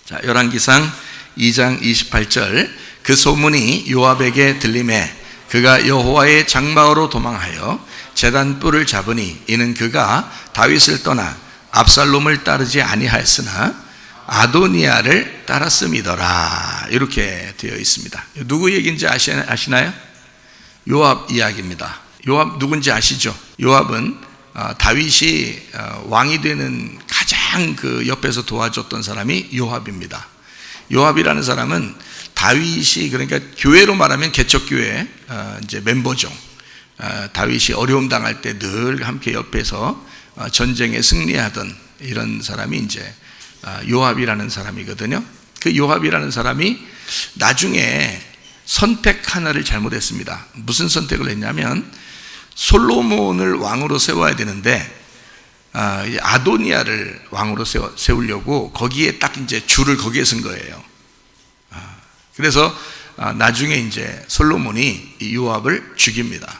자, 열왕기상 2장 28절. 그 소문이 요압에게 들리매 그가 여호와의 장막으로 도망하여 제단 뿔을 잡으니 이는 그가 다윗을 떠나 압살롬을 따르지 아니하였으나 아도니아를 따랐음이더라. 이렇게 되어 있습니다. 누구 얘기인지 아시나요? 요압 이야기입니다. 요압 누군지 아시죠? 요압은 다윗이 왕이 되는 가장 그 옆에서 도와줬던 사람이 요압입니다. 요압이라는 사람은 다윗이, 그러니까 교회로 말하면 개척교회 이제 멤버죠. 다윗이 어려움 당할 때 늘 함께 옆에서 전쟁에 승리하던 이런 사람이 이제 요압이라는 사람이거든요. 그 요압이라는 사람이 나중에 선택 하나를 잘못했습니다. 무슨 선택을 했냐면 솔로몬을 왕으로 세워야 되는데 아도니아를 왕으로 세우려고 거기에 딱 이제 줄을 거기에 쓴 거예요. 그래서 나중에 이제 솔로몬이 요압을 죽입니다.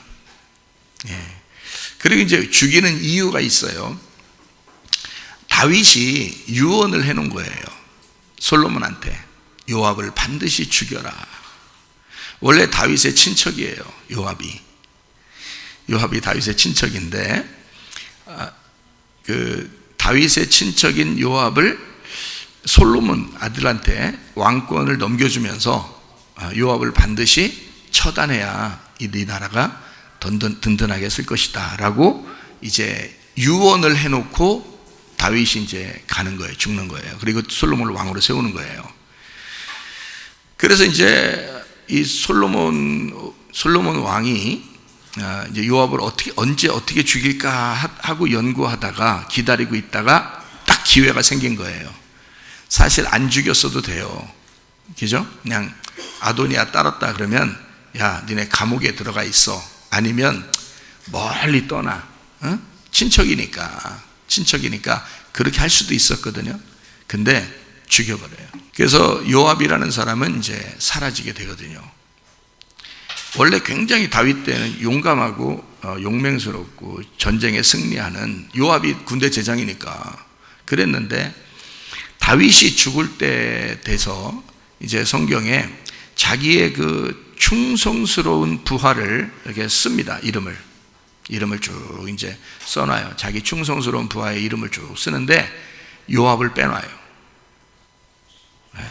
그리고 이제 죽이는 이유가 있어요. 다윗이 유언을 해놓은 거예요. 솔로몬한테 요압을 반드시 죽여라. 원래 다윗의 친척이에요. 요압이 다윗의 친척인데 그 다윗의 친척인 요압을 솔로몬 아들한테 왕권을 넘겨주면서 요압을 반드시 처단해야 이 나라가 든든하게 쓸 것이다 라고 이제 유언을 해놓고 다윗이 이제 가는 거예요. 죽는 거예요. 그리고 솔로몬을 왕으로 세우는 거예요. 그래서 이제 이 솔로몬 왕이 이제 요압을 언제 어떻게 죽일까 하고 연구하다가 기다리고 있다가 딱 기회가 생긴 거예요. 사실 안 죽였어도 돼요. 그죠? 그냥 아도니아 따랐다 그러면 야, 니네 감옥에 들어가 있어. 아니면 멀리 떠나. 친척이니까 그렇게 할 수도 있었거든요. 근데 죽여버려요. 그래서 요압이라는 사람은 이제 사라지게 되거든요. 원래 굉장히 다윗 때는 용감하고 용맹스럽고 전쟁에 승리하는 요압이 군대 제장이니까 그랬는데 다윗이 죽을 때 돼서 이제 성경에 자기의 그 충성스러운 부하를 이렇게 씁니다. 이름을 쭉 이제 써놔요. 자기 충성스러운 부하의 이름을 쭉 쓰는데 요압을 빼놔요.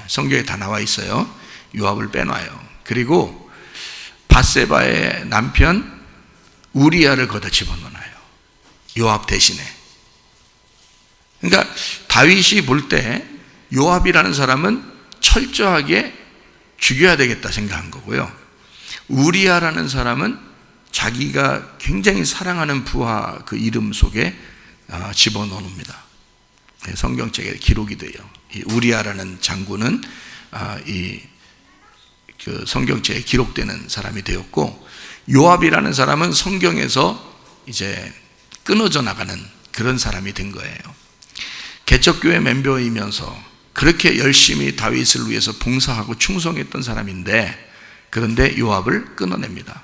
성경에 다 나와 있어요. 요압을 빼놔요. 그리고 밧세바의 남편 우리아를 거기다 집어넣어요. 요압 대신에. 그러니까 다윗이 볼 때 요압이라는 사람은 철저하게 죽여야 되겠다 생각한 거고요. 우리아라는 사람은 자기가 굉장히 사랑하는 부하 그 이름 속에 집어넣습니다. 성경책에 기록이 돼요. 이 우리아라는 장군은 그 성경책에 기록되는 사람이 되었고, 요압이라는 사람은 성경에서 이제 끊어져 나가는 그런 사람이 된 거예요. 개척교회 멤버이면서 그렇게 열심히 다윗을 위해서 봉사하고 충성했던 사람인데, 그런데 요압을 끊어냅니다.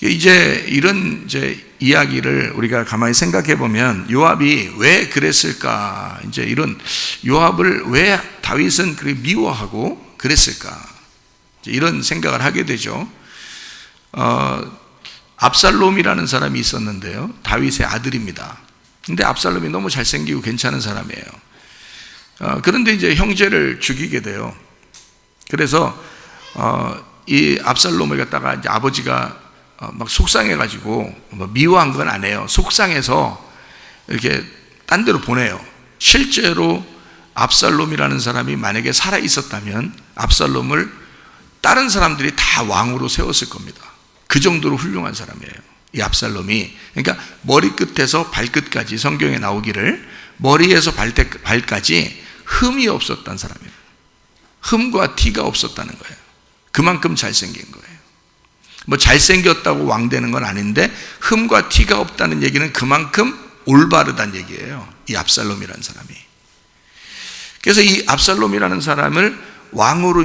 이제 이런 이제 이야기를 우리가 가만히 생각해 보면 요압이 왜 그랬을까? 이제 이런 요압을 왜 다윗은 그렇게 미워하고 그랬을까? 이런 생각을 하게 되죠. 압살롬이라는 사람이 있었는데요. 다윗의 아들입니다. 근데 압살롬이 너무 잘생기고 괜찮은 사람이에요. 그런데 이제 형제를 죽이게 돼요. 그래서 이 압살롬을 갖다가 이제 아버지가 막 속상해가지고 미워한 건 아니에요. 속상해서 이렇게 딴 데로 보내요. 실제로 압살롬이라는 사람이 만약에 살아 있었다면 압살롬을 다른 사람들이 다 왕으로 세웠을 겁니다. 그 정도로 훌륭한 사람이에요. 이 압살롬이. 그러니까 머리끝에서 발끝까지 성경에 나오기를 머리에서 발까지 흠이 없었다는 사람이에요. 흠과 티가 없었다는 거예요. 그만큼 잘생긴 거예요. 뭐 잘생겼다고 왕 되는 건 아닌데 흠과 티가 없다는 얘기는 그만큼 올바르다는 얘기예요. 이 압살롬이라는 사람이. 그래서 이 압살롬이라는 사람을 왕으로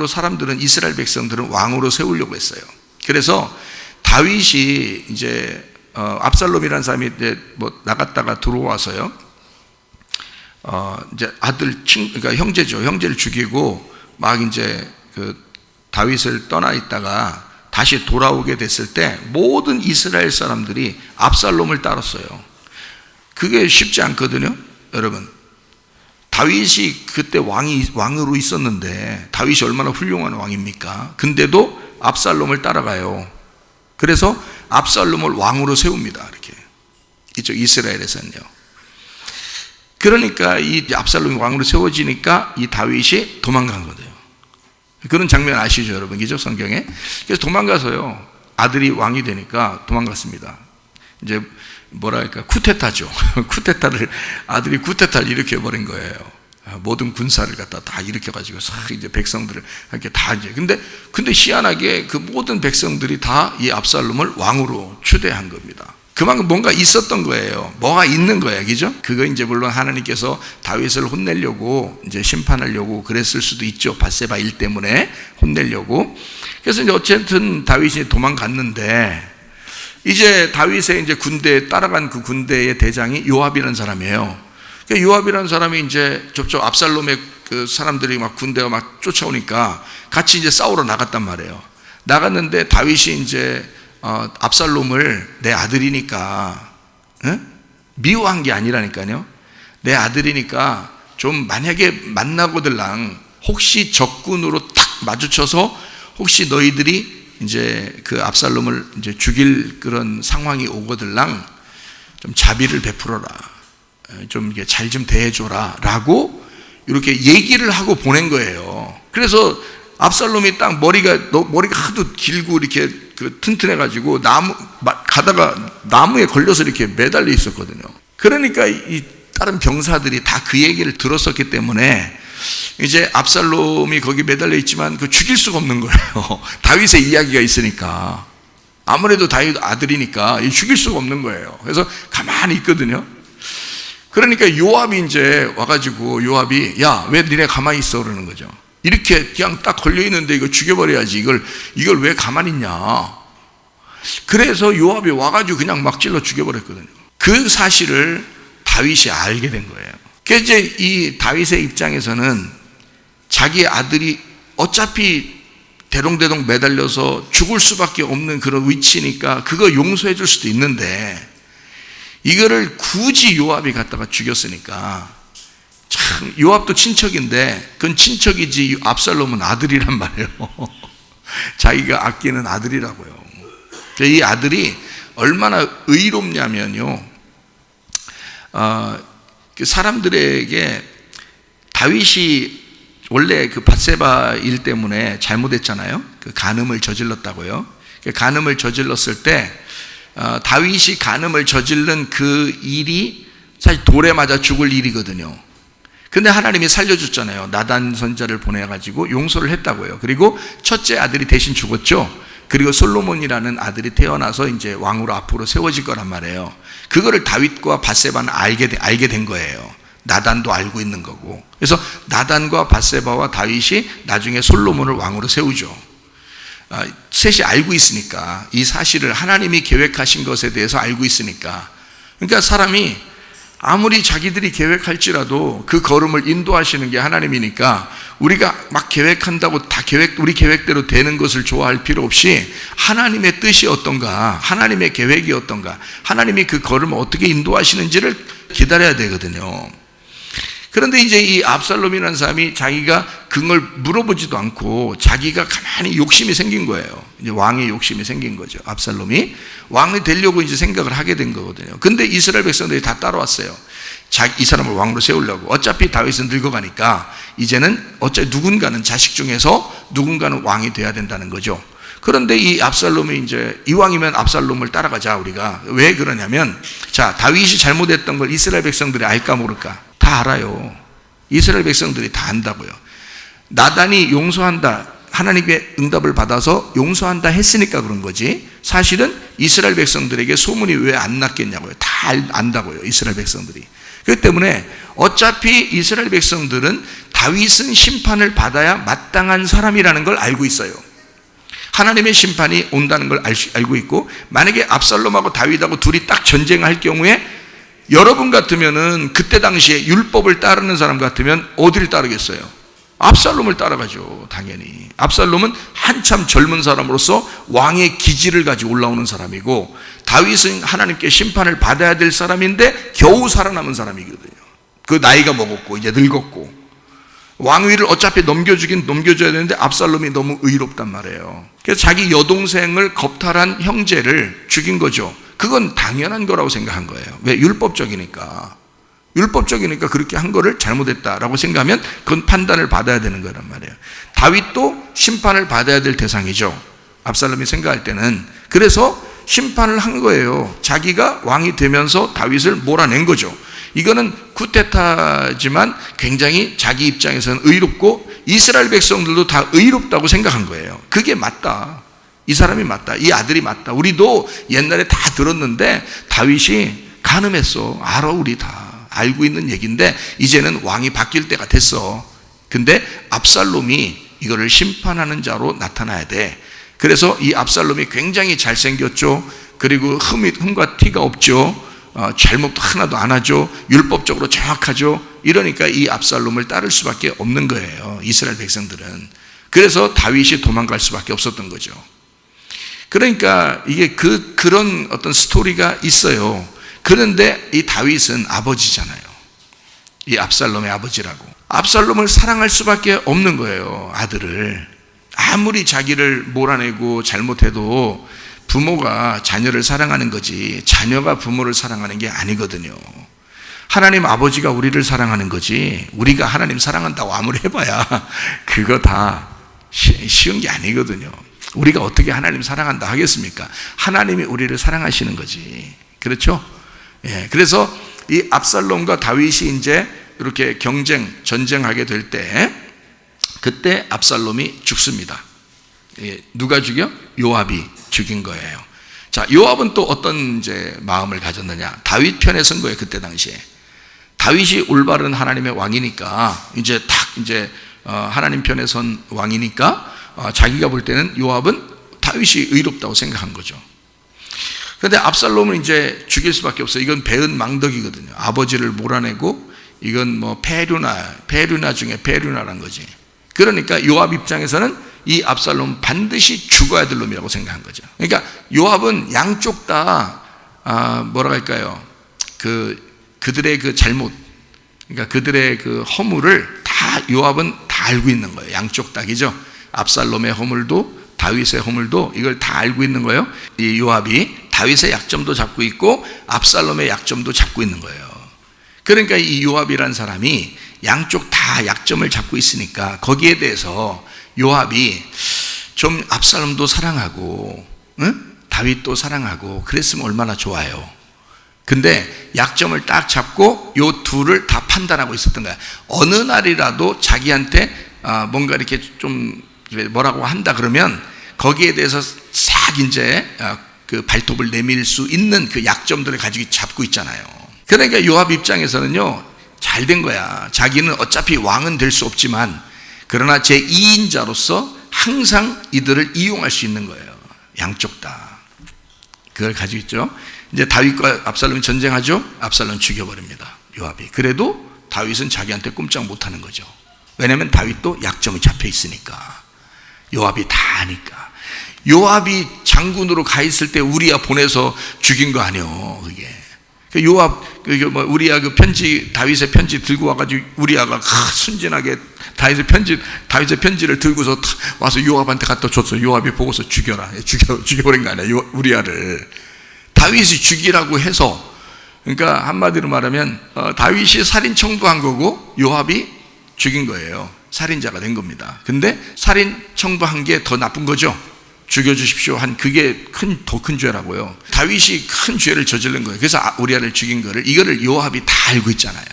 사람들은, 이스라엘 백성들은 왕으로 세우려고 했어요. 그래서 다윗이 이제 압살롬이라는 사람이 이제 뭐 나갔다가 들어와서요. 이제 그러니까 형제죠. 형제를 죽이고 막 이제 그 다윗을 떠나 있다가 다시 돌아오게 됐을 때 모든 이스라엘 사람들이 압살롬을 따랐어요. 그게 쉽지 않거든요, 여러분. 다윗이 그때 왕으로 있었는데 다윗이 얼마나 훌륭한 왕입니까? 근데도 압살롬을 따라가요. 그래서 압살롬을 왕으로 세웁니다. 이렇게 이쪽 이스라엘에서는요. 그러니까 이 압살롬이 왕으로 세워지니까 이 다윗이 도망간 거예요. 그런 장면 아시죠, 여러분? 기적 성경에. 그래서 도망가서요, 아들이 왕이 되니까 도망갔습니다. 이제 뭐랄까, 쿠데타죠. 아들이 쿠데타를 일으켜버린 거예요. 모든 군사를 갖다 다 일으켜가지고 이제 백성들을 이렇게 다 이제. 근데 희한하게 그 모든 백성들이 다 이 압살롬을 왕으로 추대한 겁니다. 그만큼 뭔가 있었던 거예요. 뭐가 있는 거예요, 그죠? 그거 이제 물론 하나님께서 다윗을 혼내려고 이제 심판하려고 그랬을 수도 있죠. 밧세바 일 때문에 혼내려고. 그래서 이제 어쨌든 다윗이 도망갔는데, 이제 다윗의 이제 군대에 따라간 그 군대의 대장이 요압이라는 사람이에요. 그러니까 요압이라는 사람이 이제 저쪽 압살롬의 그 사람들이 막 군대가 막 쫓아오니까 같이 이제 싸우러 나갔단 말이에요. 나갔는데 다윗이 이제 압살롬을 내 아들이니까, 미워한 게 아니라니까요. 내 아들이니까 좀 만약에 만나고들랑 혹시 적군으로 탁 마주쳐서 혹시 너희들이 이제 그 압살롬을 이제 죽일 그런 상황이 오거들랑 좀 자비를 베풀어라, 좀 이게 잘 좀 대해줘라 라고 이렇게 얘기를 하고 보낸 거예요. 그래서 압살롬이 딱 머리가 하도 길고 이렇게 그 튼튼해가지고 가다가 나무에 걸려서 이렇게 매달려 있었거든요. 그러니까 이 다른 병사들이 다 그 얘기를 들었었기 때문에 이제 압살롬이 거기 매달려 있지만 그 죽일 수가 없는 거예요. 다윗의 이야기가 있으니까. 아무래도 다윗 아들이니까 죽일 수가 없는 거예요. 그래서 가만히 있거든요. 그러니까 요압이 이제 와가지고 요압이 야, 왜 니네 가만히 있어? 그러는 거죠. 이렇게 그냥 딱 걸려있는데 이거 죽여버려야지. 이걸 왜 가만히 있냐. 그래서 요압이 와가지고 그냥 막 찔러 죽여버렸거든요. 그 사실을 다윗이 알게 된 거예요. 그래서 이제 이 다윗의 입장에서는 자기 아들이 어차피 대롱대롱 매달려서 죽을 수밖에 없는 그런 위치니까 그거 용서해 줄 수도 있는데 이거를 굳이 요압이 갖다가 죽였으니까, 참 요압도 친척인데 그건 친척이지 압살롬은 아들이란 말이에요. 자기가 아끼는 아들이라고요. 이 아들이 얼마나 의롭냐면요, 그 사람들에게 다윗이 원래 그 밧세바 일 때문에 잘못했잖아요. 그 간음을 저질렀다고요. 그 간음을 저질렀을 때 다윗이 간음을 저질른 그 일이 사실 돌에 맞아 죽을 일이거든요. 근데 하나님이 살려줬잖아요. 나단 선지자를 보내가지고 용서를 했다고요. 그리고 첫째 아들이 대신 죽었죠. 그리고 솔로몬이라는 아들이 태어나서 이제 왕으로 앞으로 세워질 거란 말이에요. 그거를 다윗과 밧세바는 알게 된 거예요. 나단도 알고 있는 거고. 그래서 나단과 밧세바와 다윗이 나중에 솔로몬을 왕으로 세우죠. 셋이 알고 있으니까, 이 사실을 하나님이 계획하신 것에 대해서 알고 있으니까. 그러니까 사람이 아무리 자기들이 계획할지라도 그 걸음을 인도하시는 게 하나님이니까 우리가 막 계획한다고 다 우리 계획대로 되는 것을 좋아할 필요 없이 하나님의 뜻이 어떤가, 하나님의 계획이 어떤가, 하나님이 그 걸음을 어떻게 인도하시는지를 기다려야 되거든요. 그런데 이제 이 압살롬이라는 사람이 자기가 그걸 물어보지도 않고 자기가 가만히 욕심이 생긴 거예요. 이제 왕의 욕심이 생긴 거죠. 압살롬이 왕이 되려고 이제 생각을 하게 된 거거든요. 근데 이스라엘 백성들이 다 따라왔어요. 이 사람을 왕으로 세우려고. 어차피 다윗은 늙어가니까 이제는 어차피 누군가는 자식 중에서 누군가는 왕이 돼야 된다는 거죠. 그런데 이 압살롬이 이제 이왕이면 압살롬을 따라가자 우리가. 왜 그러냐면, 자, 다윗이 잘못했던 걸 이스라엘 백성들이 알까 모를까? 다 알아요. 이스라엘 백성들이 다 안다고요. 나단이 용서한다, 하나님의 응답을 받아서 용서한다 했으니까 그런 거지, 사실은 이스라엘 백성들에게 소문이 왜 안 났겠냐고요. 다 안다고요, 이스라엘 백성들이. 그렇기 때문에 어차피 이스라엘 백성들은 다윗은 심판을 받아야 마땅한 사람이라는 걸 알고 있어요. 하나님의 심판이 온다는 걸 알고 있고, 만약에 압살롬하고 다윗하고 둘이 딱 전쟁할 경우에 여러분 같으면은 그때 당시에 율법을 따르는 사람 같으면 어디를 따르겠어요? 압살롬을 따라가죠. 당연히. 압살롬은 한참 젊은 사람으로서 왕의 기질을 가지고 올라오는 사람이고, 다윗은 하나님께 심판을 받아야 될 사람인데 겨우 살아남은 사람이거든요. 그 나이가 먹었고 이제 늙었고, 왕위를 어차피 넘겨주긴 넘겨줘야 되는데 압살롬이 너무 의롭단 말이에요. 그래서 자기 여동생을 겁탈한 형제를 죽인 거죠. 그건 당연한 거라고 생각한 거예요. 왜? 율법적이니까. 율법적이니까 그렇게 한 거를 잘못했다라고 생각하면 그건 판단을 받아야 되는 거란 말이에요. 다윗도 심판을 받아야 될 대상이죠. 압살롬이 생각할 때는. 그래서 심판을 한 거예요. 자기가 왕이 되면서 다윗을 몰아낸 거죠. 이거는 쿠데타지만 굉장히 자기 입장에서는 의롭고 이스라엘 백성들도 다 의롭다고 생각한 거예요. 그게 맞다. 이 사람이 맞다. 이 아들이 맞다. 우리도 옛날에 다 들었는데 다윗이 간음했어. 알아. 우리 다 알고 있는 얘기인데 이제는 왕이 바뀔 때가 됐어. 근데 압살롬이 이거를 심판하는 자로 나타나야 돼. 그래서 이 압살롬이 굉장히 잘생겼죠. 그리고 흠과 티가 없죠. 잘못도 하나도 안 하죠. 율법적으로 정확하죠. 이러니까 이 압살롬을 따를 수밖에 없는 거예요. 이스라엘 백성들은. 그래서 다윗이 도망갈 수밖에 없었던 거죠. 그러니까 이게 그런 어떤 스토리가 있어요. 그런데 이 다윗은 아버지잖아요. 이 압살롬의 아버지라고. 압살롬을 사랑할 수밖에 없는 거예요. 아들을. 아무리 자기를 몰아내고 잘못해도 부모가 자녀를 사랑하는 거지 자녀가 부모를 사랑하는 게 아니거든요. 하나님 아버지가 우리를 사랑하는 거지 우리가 하나님 사랑한다고 아무리 해봐야 그거 다 쉬운 게 아니거든요. 우리가 어떻게 하나님 사랑한다 하겠습니까? 하나님이 우리를 사랑하시는 거지. 그렇죠? 예, 그래서 이 압살롬과 다윗이 이제 이렇게 전쟁하게 될 때 그때 압살롬이 죽습니다. 예, 누가 죽여? 요압이 죽인 거예요. 자, 요압은 또 어떤 이제 마음을 가졌느냐? 다윗 편에 선 거예요. 그때 당시에 다윗이 올바른 하나님의 왕이니까 이제 하나님 편에 선 왕이니까 자기가 볼 때는 요압은 다윗이 의롭다고 생각한 거죠. 그런데 압살롬은 이제 죽일 수밖에 없어요. 이건 배은 망덕이거든요. 아버지를 몰아내고 이건 뭐 페류나 중에 페류나란 거지. 그러니까 요압 입장에서는 이 압살롬 반드시 죽어야 될 놈이라고 생각한 거죠. 그러니까 요압은 양쪽 다 뭐라 할까요? 그들의 그 잘못, 그러니까 그들의 그 허물을 다 요압은 다 알고 있는 거예요. 양쪽 다이죠. 압살롬의 허물도 다윗의 허물도 이걸 다 알고 있는 거예요. 이 요압이 다윗의 약점도 잡고 있고 압살롬의 약점도 잡고 있는 거예요. 그러니까 이 요압이란 사람이 양쪽 다 약점을 잡고 있으니까 거기에 대해서 요압이 좀 압살롬도 사랑하고 다윗도 사랑하고 그랬으면 얼마나 좋아요. 근데 약점을 딱 잡고 요 둘을 다 판단하고 있었던 거야. 어느 날이라도 자기한테 뭔가 이렇게 좀 뭐라고 한다 그러면 거기에 대해서 싹 이제 그 발톱을 내밀 수 있는 그 약점들을 가지고 잡고 있잖아요. 그러니까 요압 입장에서는요 잘 된 거야. 자기는 어차피 왕은 될 수 없지만 그러나 제2인자로서 항상 이들을 이용할 수 있는 거예요. 양쪽 다 그걸 가지고 있죠. 이제 다윗과 압살롬이 전쟁하죠. 압살롬 죽여버립니다. 요압이. 그래도 다윗은 자기한테 꼼짝 못하는 거죠. 왜냐하면 다윗도 약점이 잡혀 있으니까. 요압이 다 아니까. 요압이 장군으로 가 있을 때 우리야 보내서 죽인 거 아니요. 그게 요압 우리야 그 편지 다윗의 편지 들고 와가지고 우리야가 순진하게 다윗의 편지를 들고서 와서 요압한테 갖다 줬어. 요압이 보고서 죽여버린 거 아니야. 우리야를 다윗이 죽이라고 해서, 그러니까 한마디로 말하면 다윗이 살인 청부한 거고 요압이 죽인 거예요. 살인자가 된 겁니다. 근데 살인 청부한 게 더 나쁜 거죠. 죽여주십시오 한 그게 더 큰 죄라고요. 다윗이 큰 죄를 저지른 거예요. 그래서 우리아를 죽인 거를 이거를 요압이 다 알고 있잖아요.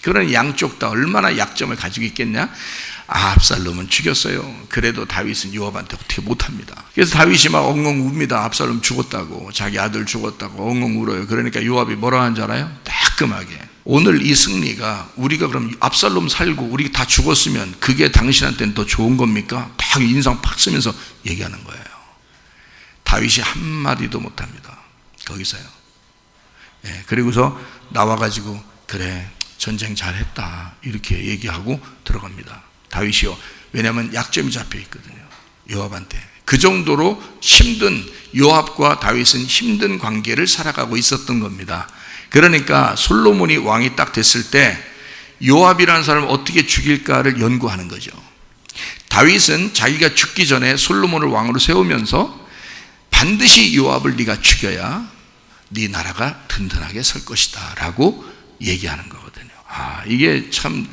그런 양쪽 다 얼마나 약점을 가지고 있겠냐. 압살롬은 죽였어요. 그래도 다윗은 요압한테 어떻게 못합니다. 그래서 다윗이 막 엉엉 웁니다. 압살롬 죽었다고, 자기 아들 죽었다고 엉엉 울어요. 그러니까 요압이 뭐라 하는 줄 알아요? 따끔하게, 오늘 이 승리가 우리가 그럼 압살롬 살고 우리 다 죽었으면 그게 당신한테는 더 좋은 겁니까? 딱 인상 팍 쓰면서 얘기하는 거예요. 다윗이 한마디도 못합니다. 거기서요. 그리고서 나와가지고 그래 전쟁 잘했다 이렇게 얘기하고 들어갑니다. 다윗이요. 왜냐하면 약점이 잡혀 있거든요. 요압한테. 그 정도로 힘든, 요압과 다윗은 힘든 관계를 살아가고 있었던 겁니다. 그러니까 솔로몬이 왕이 딱 됐을 때 요압이라는 사람을 어떻게 죽일까를 연구하는 거죠. 다윗은 자기가 죽기 전에 솔로몬을 왕으로 세우면서 반드시 요압을 네가 죽여야 네 나라가 든든하게 설 것이다 라고 얘기하는 거거든요. 이게 참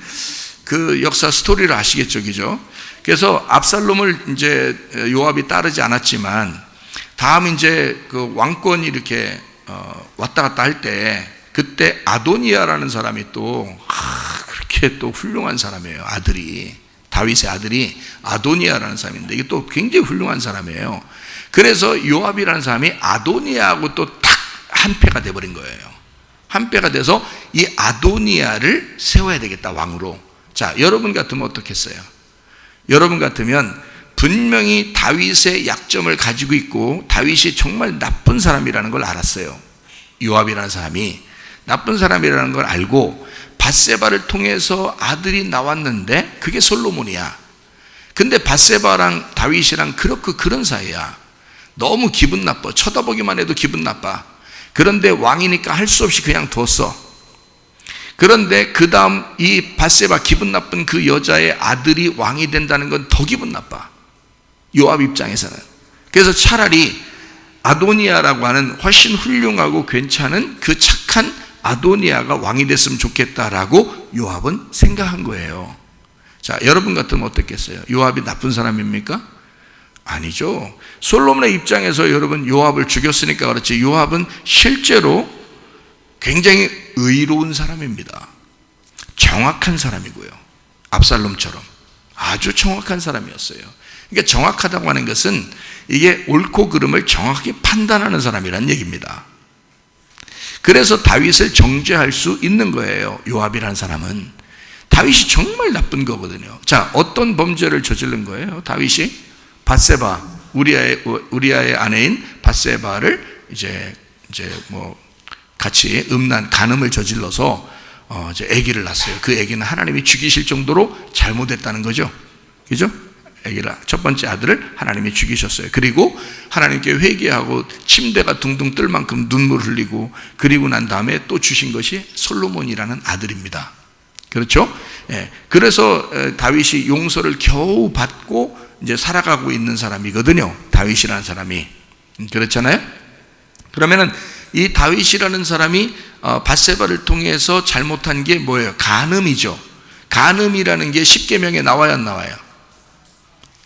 그 역사 스토리를 아시겠죠, 그죠? 그래서 압살롬을 이제 요압이 따르지 않았지만 다음 이제 그 왕권이 이렇게 왔다 갔다 할 때 그때 아도니아라는 사람이 또 그렇게 또 훌륭한 사람이에요. 아들이, 다윗의 아들이 아도니아라는 사람인데 이게 또 굉장히 훌륭한 사람이에요. 그래서 요압이라는 사람이 아도니아하고 또 딱 한패가 돼버린 거예요. 한패가 돼서 이 아도니아를 세워야 되겠다, 왕으로. 자, 여러분 같으면 어떻겠어요? 여러분 같으면 분명히 다윗의 약점을 가지고 있고 다윗이 정말 나쁜 사람이라는 걸 알았어요. 요압이라는 사람이 나쁜 사람이라는 걸 알고 밧세바를 통해서 아들이 나왔는데 그게 솔로몬이야. 근데 밧세바랑 다윗이랑 그런 사이야. 너무 기분 나빠. 쳐다보기만 해도 기분 나빠. 그런데 왕이니까 할 수 없이 그냥 뒀어. 그런데 그 다음 이 밧세바, 기분 나쁜 그 여자의 아들이 왕이 된다는 건 더 기분 나빠, 요압 입장에서는. 그래서 차라리 아도니아라고 하는 훨씬 훌륭하고 괜찮은 그 착한 아도니아가 왕이 됐으면 좋겠다라고 요압은 생각한 거예요. 자, 여러분 같으면 어떻겠어요? 요압이 나쁜 사람입니까? 아니죠. 솔로몬의 입장에서 여러분 요압을 죽였으니까 그렇지, 요압은 실제로 굉장히 의로운 사람입니다. 정확한 사람이고요. 압살롬처럼 아주 정확한 사람이었어요. 그러니까 정확하다고 하는 것은 이게 옳고 그름을 정확하게 판단하는 사람이란 얘기입니다. 그래서 다윗을 정죄할 수 있는 거예요. 요압이라는 사람은. 다윗이 정말 나쁜 거거든요. 자, 어떤 범죄를 저지른 거예요? 다윗이 밧세바, 우리아의 아내인 밧세바를 이제 같이 간음을 저질러서 이제 아기를 낳았어요. 그 아기는 하나님이 죽이실 정도로 잘못했다는 거죠. 그죠? 첫 번째 아들을 하나님이 죽이셨어요. 그리고 하나님께 회개하고 침대가 둥둥 뜰 만큼 눈물 흘리고 그리고 난 다음에 또 주신 것이 솔로몬이라는 아들입니다. 그렇죠? 그래서 다윗이 용서를 겨우 받고 이제 살아가고 있는 사람이거든요. 다윗이라는 사람이. 그렇잖아요? 그러면은 이 다윗이라는 사람이 밧세바를 통해서 잘못한 게 뭐예요? 간음이죠. 간음이라는 게 십계명에 나와요, 안 나와요?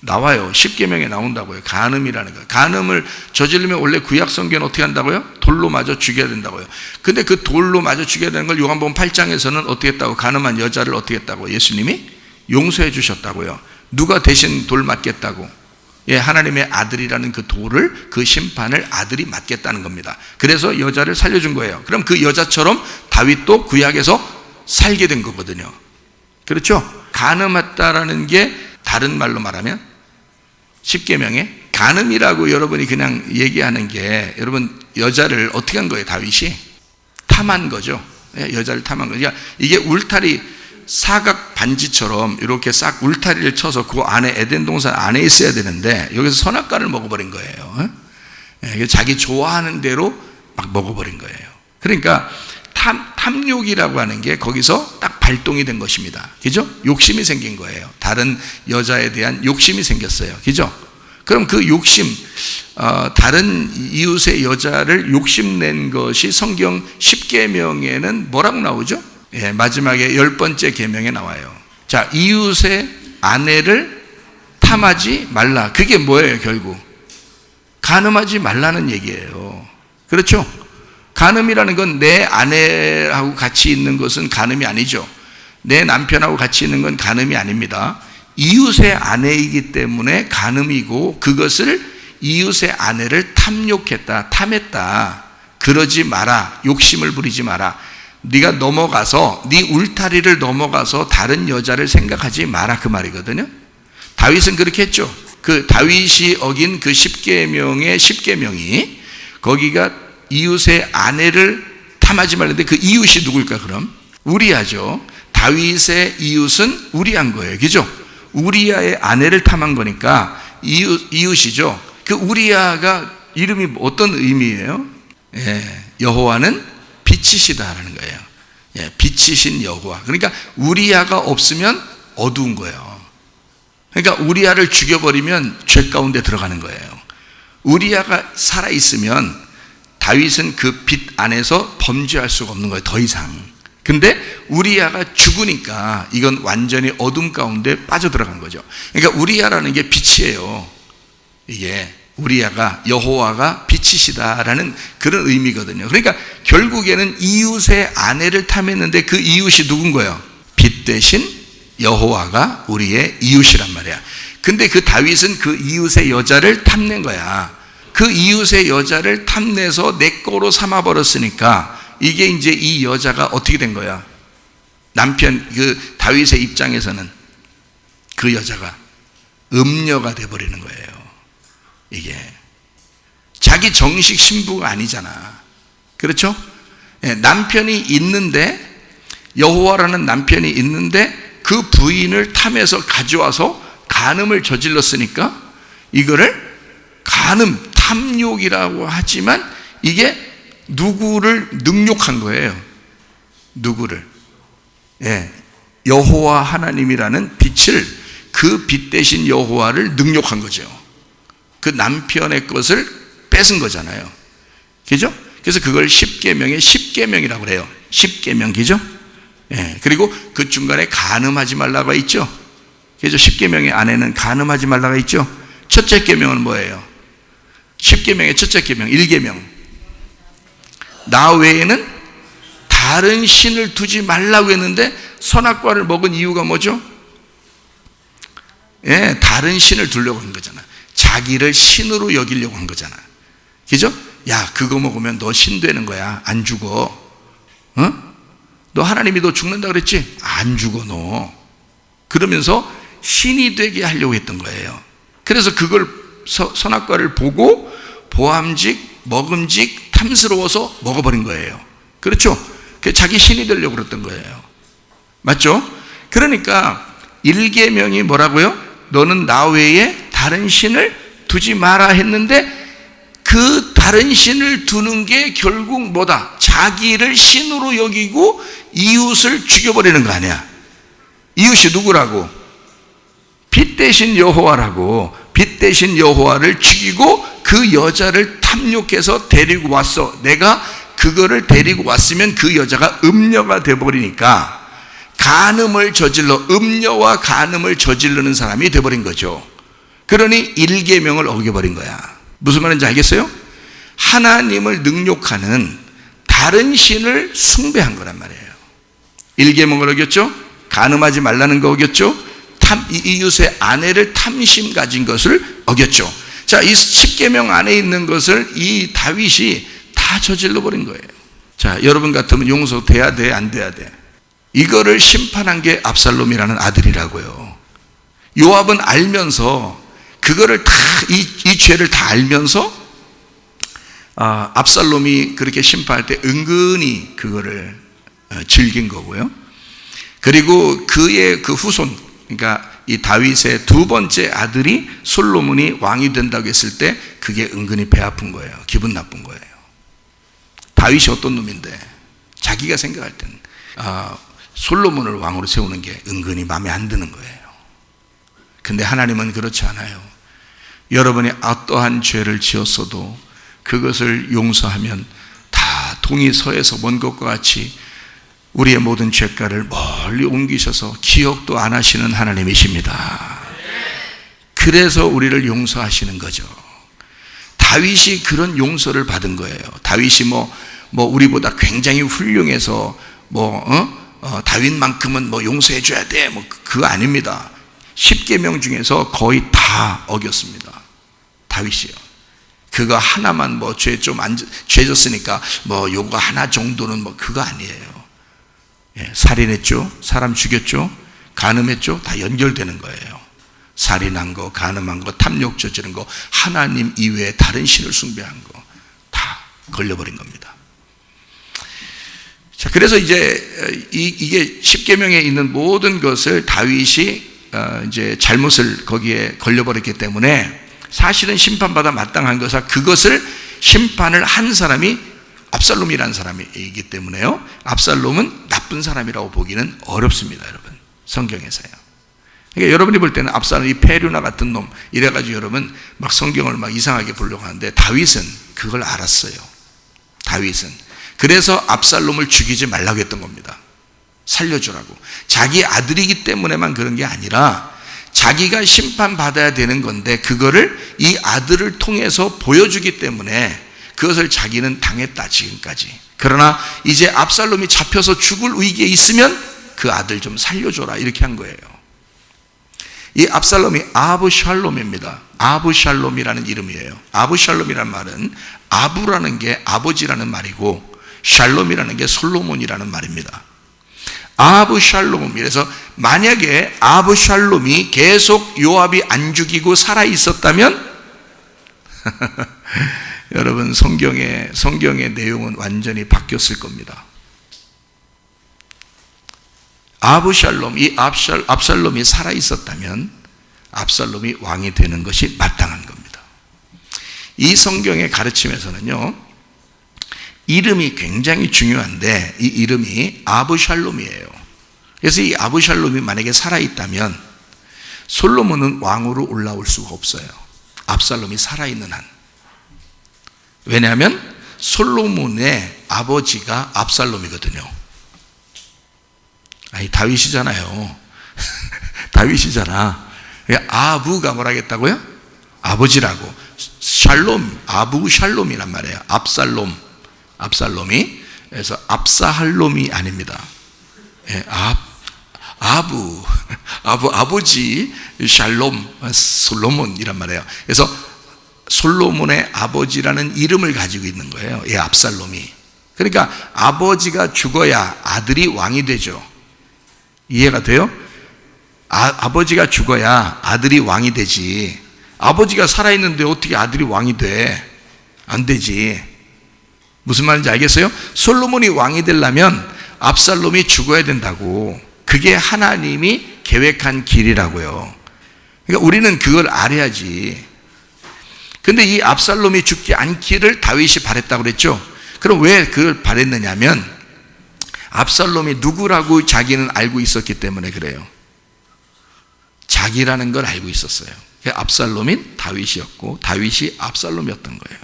나와요. 십계명에 나온다고요. 간음이라는 거. 간음을 저지르면 원래 구약 성경은 어떻게 한다고요? 돌로 맞아 죽여야 된다고요. 근데 그 돌로 맞아 죽여야 되는 걸 요한복음 8장에서는 어떻게 했다고? 간음한 여자를 어떻게 했다고? 예수님이 용서해 주셨다고요. 누가 대신 돌 맞겠다고? 하나님의 아들이라는 그 돌을, 그 심판을 아들이 맡겠다는 겁니다. 그래서 여자를 살려준 거예요. 그럼 그 여자처럼 다윗도 구약에서 살게 된 거거든요. 그렇죠? 간음했다라는 게 다른 말로 말하면 십계명에 간음이라고 여러분이 그냥 얘기하는 게, 여러분 여자를 어떻게 한 거예요? 다윗이 탐한 거죠. 여자를 탐한 거죠. 그러니까 이게 울타리, 사각 반지처럼 이렇게 싹 울타리를 쳐서 그 안에, 에덴 동산 안에 있어야 되는데 여기서 선악과를 먹어버린 거예요. 자기 좋아하는 대로 막 먹어버린 거예요. 그러니까 탐욕이라고 하는 게 거기서 딱 발동이 된 것입니다. 그죠? 욕심이 생긴 거예요. 다른 여자에 대한 욕심이 생겼어요. 그죠? 그럼 그 욕심, 다른 이웃의 여자를 욕심낸 것이 성경 10계명에는 뭐라고 나오죠? 마지막에 10번째 계명에 나와요. 자, 이웃의 아내를 탐하지 말라. 그게 뭐예요, 결국? 간음하지 말라는 얘기예요. 그렇죠? 간음이라는 건 내 아내하고 같이 있는 것은 간음이 아니죠. 내 남편하고 같이 있는 건 간음이 아닙니다. 이웃의 아내이기 때문에 간음이고, 그것을 이웃의 아내를 탐욕했다, 탐했다. 그러지 마라. 욕심을 부리지 마라. 네가 넘어가서, 네 울타리를 넘어가서 다른 여자를 생각하지 마라, 그 말이거든요. 다윗은 그렇게 했죠. 그 다윗이 어긴 그 10계명의 10계명이 거기가 이웃의 아내를 탐하지 말는데 그 이웃이 누굴까 그럼? 우리야죠. 다윗의 이웃은 우리야인 거예요. 그죠? 우리야의 아내를 탐한 거니까 이웃이죠. 그 우리야가 이름이 어떤 의미예요? 예, 여호와는 빛이시다라는 거예요. 예, 빛이신 여호와. 그러니까 우리야가 없으면 어두운 거예요. 그러니까 우리야를 죽여버리면 죄 가운데 들어가는 거예요. 우리야가 살아있으면 다윗은 그 빛 안에서 범죄할 수가 없는 거예요. 더 이상. 근데 우리야가 죽으니까 이건 완전히 어둠 가운데 빠져들어간 거죠. 그러니까 우리야라는 게 빛이에요. 이게 우리야가 여호와가 빛이시다라는 그런 의미거든요. 그러니까 결국에는 이웃의 아내를 탐했는데 그 이웃이 누군 거예요? 빛 대신 여호와가 우리의 이웃이란 말이야. 근데 그 다윗은 그 이웃의 여자를 탐낸 거야. 그 이웃의 여자를 탐내서 내 거로 삼아버렸으니까 이게 이제 이 여자가 어떻게 된 거야? 남편, 그 다윗의 입장에서는 그 여자가 음녀가 돼버리는 거예요. 이게 자기 정식 신부가 아니잖아. 그렇죠? 예, 남편이 있는데, 여호와라는 남편이 있는데 그 부인을 탐해서 가져와서 간음을 저질렀으니까 이거를 간음, 탐욕이라고 하지만 이게 누구를 능욕한 거예요. 누구를? 예, 여호와 하나님이라는 빛을, 그 빛 대신 여호와를 능욕한 거죠. 그 남편의 것을 뺏은 거잖아요. 그죠? 그래서 그걸 십계명의 십계명이라고 그래요. 십계명, 그죠? 예, 그리고 그 중간에 간음하지 말라가 있죠. 그죠? 십계명의 안에는 간음하지 말라가 있죠. 첫째 계명은 뭐예요? 십계명의 첫째 계명, 1계명. 나 외에는 다른 신을 두지 말라고 했는데 선악과를 먹은 이유가 뭐죠? 예, 다른 신을 두려고 한 거잖아. 자기를 신으로 여기려고 한 거잖아. 그죠? 야, 그거 먹으면 너 신 되는 거야. 안 죽어. 어? 너 하나님이 너 죽는다 그랬지? 안 죽어 너. 그러면서 신이 되게 하려고 했던 거예요. 그래서 그걸 선악과를 보고 보암직, 먹음직, 탐스러워서 먹어버린 거예요. 그렇죠? 자기 신이 되려고 그랬던 거예요. 맞죠? 그러니까 1계명이 뭐라고요? 너는 나 외에 다른 신을 두지 마라 했는데 그 다른 신을 두는 게 결국 뭐다? 자기를 신으로 여기고 이웃을 죽여버리는 거 아니야. 이웃이 누구라고? 빛 대신 여호와라고. 빛 대신 여호와를 죽이고 그 여자를 탐욕해서 데리고 왔어. 내가 그거를 데리고 왔으면 그 여자가 음녀가 돼버리니까 간음을 저질러, 음녀와 간음을 저지르는 사람이 돼버린 거죠. 그러니 1계명을 어겨버린 거야. 무슨 말인지 알겠어요? 하나님을 능욕하는 다른 신을 숭배한 거란 말이에요. 1계명을 어겼죠? 간음하지 말라는 거 어겼죠? 이웃의 아내를 탐심 가진 것을 어겼죠. 자, 이 10계명 안에 있는 것을 이 다윗이 다 저질러 버린 거예요. 자, 여러분 같으면 용서돼야 돼, 안 돼야 돼? 이거를 심판한 게 압살롬이라는 아들이라고요. 요압은 알면서 그거를 다, 이 죄를 다 알면서 압살롬이 그렇게 심판할 때 은근히 그거를 즐긴 거고요. 그리고 그의 그 후손, 그러니까 이 다윗의 두 번째 아들이 솔로몬이 왕이 된다고 했을 때 그게 은근히 배 아픈 거예요. 기분 나쁜 거예요. 다윗이 어떤 놈인데 자기가 생각할 때는 솔로몬을 왕으로 세우는 게 은근히 마음에 안 드는 거예요. 근데 하나님은 그렇지 않아요. 여러분이 어떠한 죄를 지었어도 그것을 용서하면 다 동이 서에서 먼 것과 같이 우리의 모든 죄가를 멀리 옮기셔서 기억도 안 하시는 하나님이십니다. 그래서 우리를 용서하시는 거죠. 다윗이 그런 용서를 받은 거예요. 다윗이 뭐 우리보다 굉장히 훌륭해서 다윗만큼은 용서해 줘야 돼. 그거 아닙니다. 10계명 중에서 거의 다 어겼습니다. 다윗이요. 그거 하나만 죄 졌으니까 요거 하나 정도는 그거 아니에요. 예, 살인했죠. 사람 죽였죠. 간음했죠. 다 연결되는 거예요. 살인한 거, 간음한 거, 탐욕 저지른 거, 하나님 이외에 다른 신을 숭배한 거 다 걸려버린 겁니다. 자, 그래서 이제 이게 십계명에 있는 모든 것을 다윗이 이제 잘못을 거기에 걸려버렸기 때문에 사실은 심판받아 마땅한 것은 그것을 심판을 한 사람이 압살롬이라는 사람이기 때문에요. 압살롬은 나쁜 사람이라고 보기는 어렵습니다, 여러분. 성경에서요. 그러니까 여러분이 볼 때는 압살롬이 페류나 같은 놈 이래가지고 여러분 막 성경을 막 이상하게 보려고 하는데 다윗은 그걸 알았어요. 다윗은. 그래서 압살롬을 죽이지 말라고 했던 겁니다. 살려주라고. 자기 아들이기 때문에만 그런 게 아니라 자기가 심판받아야 되는 건데 그거를 이 아들을 통해서 보여주기 때문에 그것을 자기는 당했다, 지금까지. 그러나 이제 압살롬이 잡혀서 죽을 위기에 있으면 그 아들 좀 살려줘라, 이렇게 한 거예요. 이 압살롬이 아브샬롬입니다. 아브샬롬이라는 이름이에요. 아브샬롬이라는 말은 아부라는 게 아버지라는 말이고 샬롬이라는 게 솔로몬이라는 말입니다. 아브샬롬. 그래서 만약에 아브샬롬이 계속 요압이 안 죽이고 살아 있었다면 여러분 성경의 내용은 완전히 바뀌었을 겁니다. 아브샬롬, 이 압살롬이 살아 있었다면 압살롬이 왕이 되는 것이 마땅한 겁니다. 이 성경의 가르침에서는요, 이름이 굉장히 중요한데 이 이름이 아브샬롬이에요. 그래서 이 아브샬롬이 만약에 살아있다면 솔로몬은 왕으로 올라올 수가 없어요. 압살롬이 살아있는 한. 왜냐하면 솔로몬의 아버지가 압살롬이거든요. 아니, 다윗이잖아요. 다윗이잖아. 아부가 뭐라겠다고요? 아버지라고. 샬롬, 아부샬롬이란 말이에요. 압살롬이. 그래서 압사할롬이 아닙니다. 아버지 샬롬, 솔로몬이란 말이에요. 그래서 솔로몬의 아버지라는 이름을 가지고 있는 거예요, 이 압살롬이. 그러니까 아버지가 죽어야 아들이 왕이 되죠. 이해가 돼요? 아버지가 죽어야 아들이 왕이 되지. 아버지가 살아있는데 어떻게 아들이 왕이 돼? 안 되지. 무슨 말인지 알겠어요? 솔로몬이 왕이 되려면 압살롬이 죽어야 된다고. 그게 하나님이 계획한 길이라고요. 그러니까 우리는 그걸 알아야지. 근데 이 압살롬이 죽지 않기를 다윗이 바랬다고 그랬죠. 그럼 왜 그걸 바랬느냐면 압살롬이 누구라고 자기는 알고 있었기 때문에 그래요. 자기라는 걸 알고 있었어요. 압살롬인 다윗이었고 다윗이 압살롬이었던 거예요.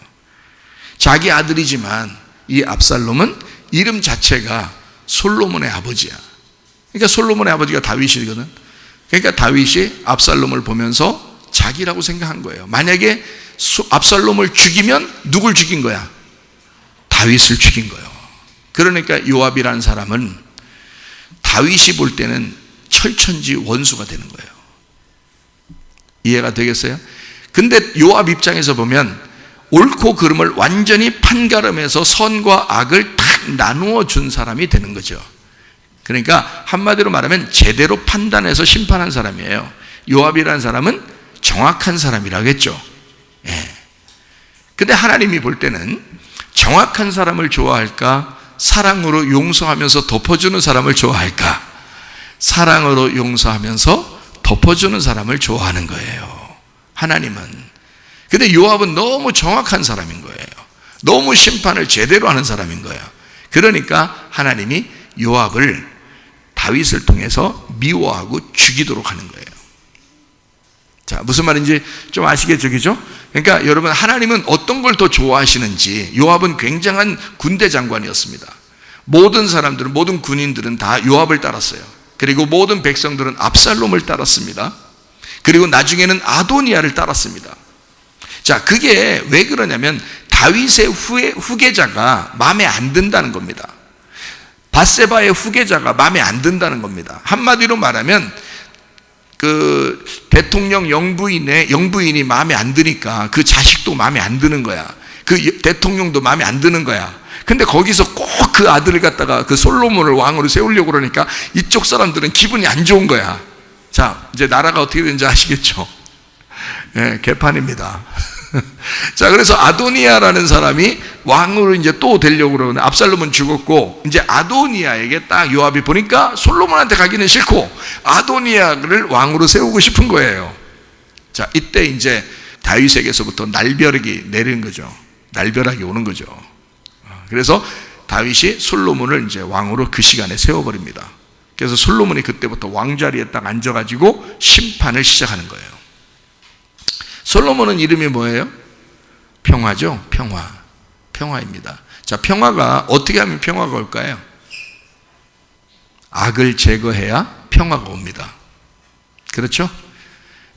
자기 아들이지만 이 압살롬은 이름 자체가 솔로몬의 아버지야. 그러니까 솔로몬의 아버지가 다윗이거든. 그러니까 다윗이 압살롬을 보면서 자기라고 생각한 거예요. 만약에 압살롬을 죽이면 누굴 죽인 거야? 다윗을 죽인 거예요. 그러니까 요압이라는 사람은 다윗이 볼 때는 철천지 원수가 되는 거예요. 이해가 되겠어요? 근데 요압 입장에서 보면 옳고 그름을 완전히 판가름해서 선과 악을 탁 나누어 준 사람이 되는 거죠. 그러니까 한마디로 말하면 제대로 판단해서 심판한 사람이에요. 요압이라는 사람은 정확한 사람이라겠죠. 예. 근데 하나님이 볼 때는 정확한 사람을 좋아할까? 사랑으로 용서하면서 덮어주는 사람을 좋아할까? 사랑으로 용서하면서 덮어주는 사람을 좋아하는 거예요, 하나님은. 근데 요압은 너무 정확한 사람인 거예요. 너무 심판을 제대로 하는 사람인 거예요. 그러니까 하나님이 요압을 다윗을 통해서 미워하고 죽이도록 하는 거예요. 자, 무슨 말인지 좀 아시겠죠? 그죠? 그러니까 여러분, 하나님은 어떤 걸 더 좋아하시는지. 요압은 굉장한 군대 장관이었습니다. 모든 사람들은, 모든 군인들은 다 요압을 따랐어요. 그리고 모든 백성들은 압살롬을 따랐습니다. 그리고 나중에는 아도니아를 따랐습니다. 자, 그게 왜 그러냐면 다윗의 후계자가 마음에 안 든다는 겁니다. 밧세바의 후계자가 마음에 안 든다는 겁니다. 한마디로 말하면 그 대통령 영부인이 마음에 안 드니까 그 자식도 마음에 안 드는 거야. 그 대통령도 마음에 안 드는 거야. 근데 거기서 꼭 그 아들을 갖다가 그 솔로몬을 왕으로 세우려고 그러니까 이쪽 사람들은 기분이 안 좋은 거야. 자, 이제 나라가 어떻게 되는지 아시겠죠? 예, 개판입니다. 자, 그래서 아도니아라는 사람이 왕으로 이제 또 되려고 그러는데 압살롬은 죽었고 이제 아도니아에게 딱 요압이 보니까 솔로몬한테 가기는 싫고 아도니아를 왕으로 세우고 싶은 거예요. 자, 이때 이제 다윗에게서부터 날벼락이 내리는 거죠. 날벼락이 오는 거죠. 그래서 다윗이 솔로몬을 이제 왕으로 그 시간에 세워버립니다. 그래서 솔로몬이 그때부터 왕자리에 딱 앉아가지고 심판을 시작하는 거예요. 솔로몬은 이름이 뭐예요? 평화죠. 평화입니다. 자, 평화가 어떻게 하면 평화가 올까요? 악을 제거해야 평화가 옵니다. 그렇죠?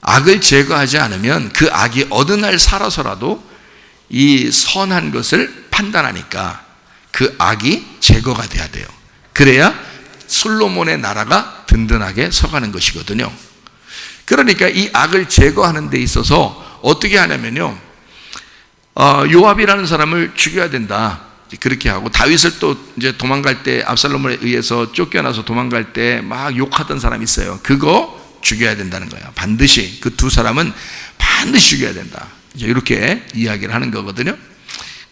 악을 제거하지 않으면 그 악이 어느 날 살아서라도 이 선한 것을 판단하니까 그 악이 제거가 돼야 돼요. 그래야 솔로몬의 나라가 든든하게 서가는 것이거든요. 그러니까 이 악을 제거하는 데 있어서 어떻게 하냐면요, 요압이라는 사람을 죽여야 된다. 그렇게 하고 다윗을 또 이제 도망갈 때 압살롬에 의해서 쫓겨나서 도망갈 때 막 욕하던 사람이 있어요. 그거 죽여야 된다는 거예요. 반드시 그 두 사람은 반드시 죽여야 된다. 이제 이렇게 이야기를 하는 거거든요.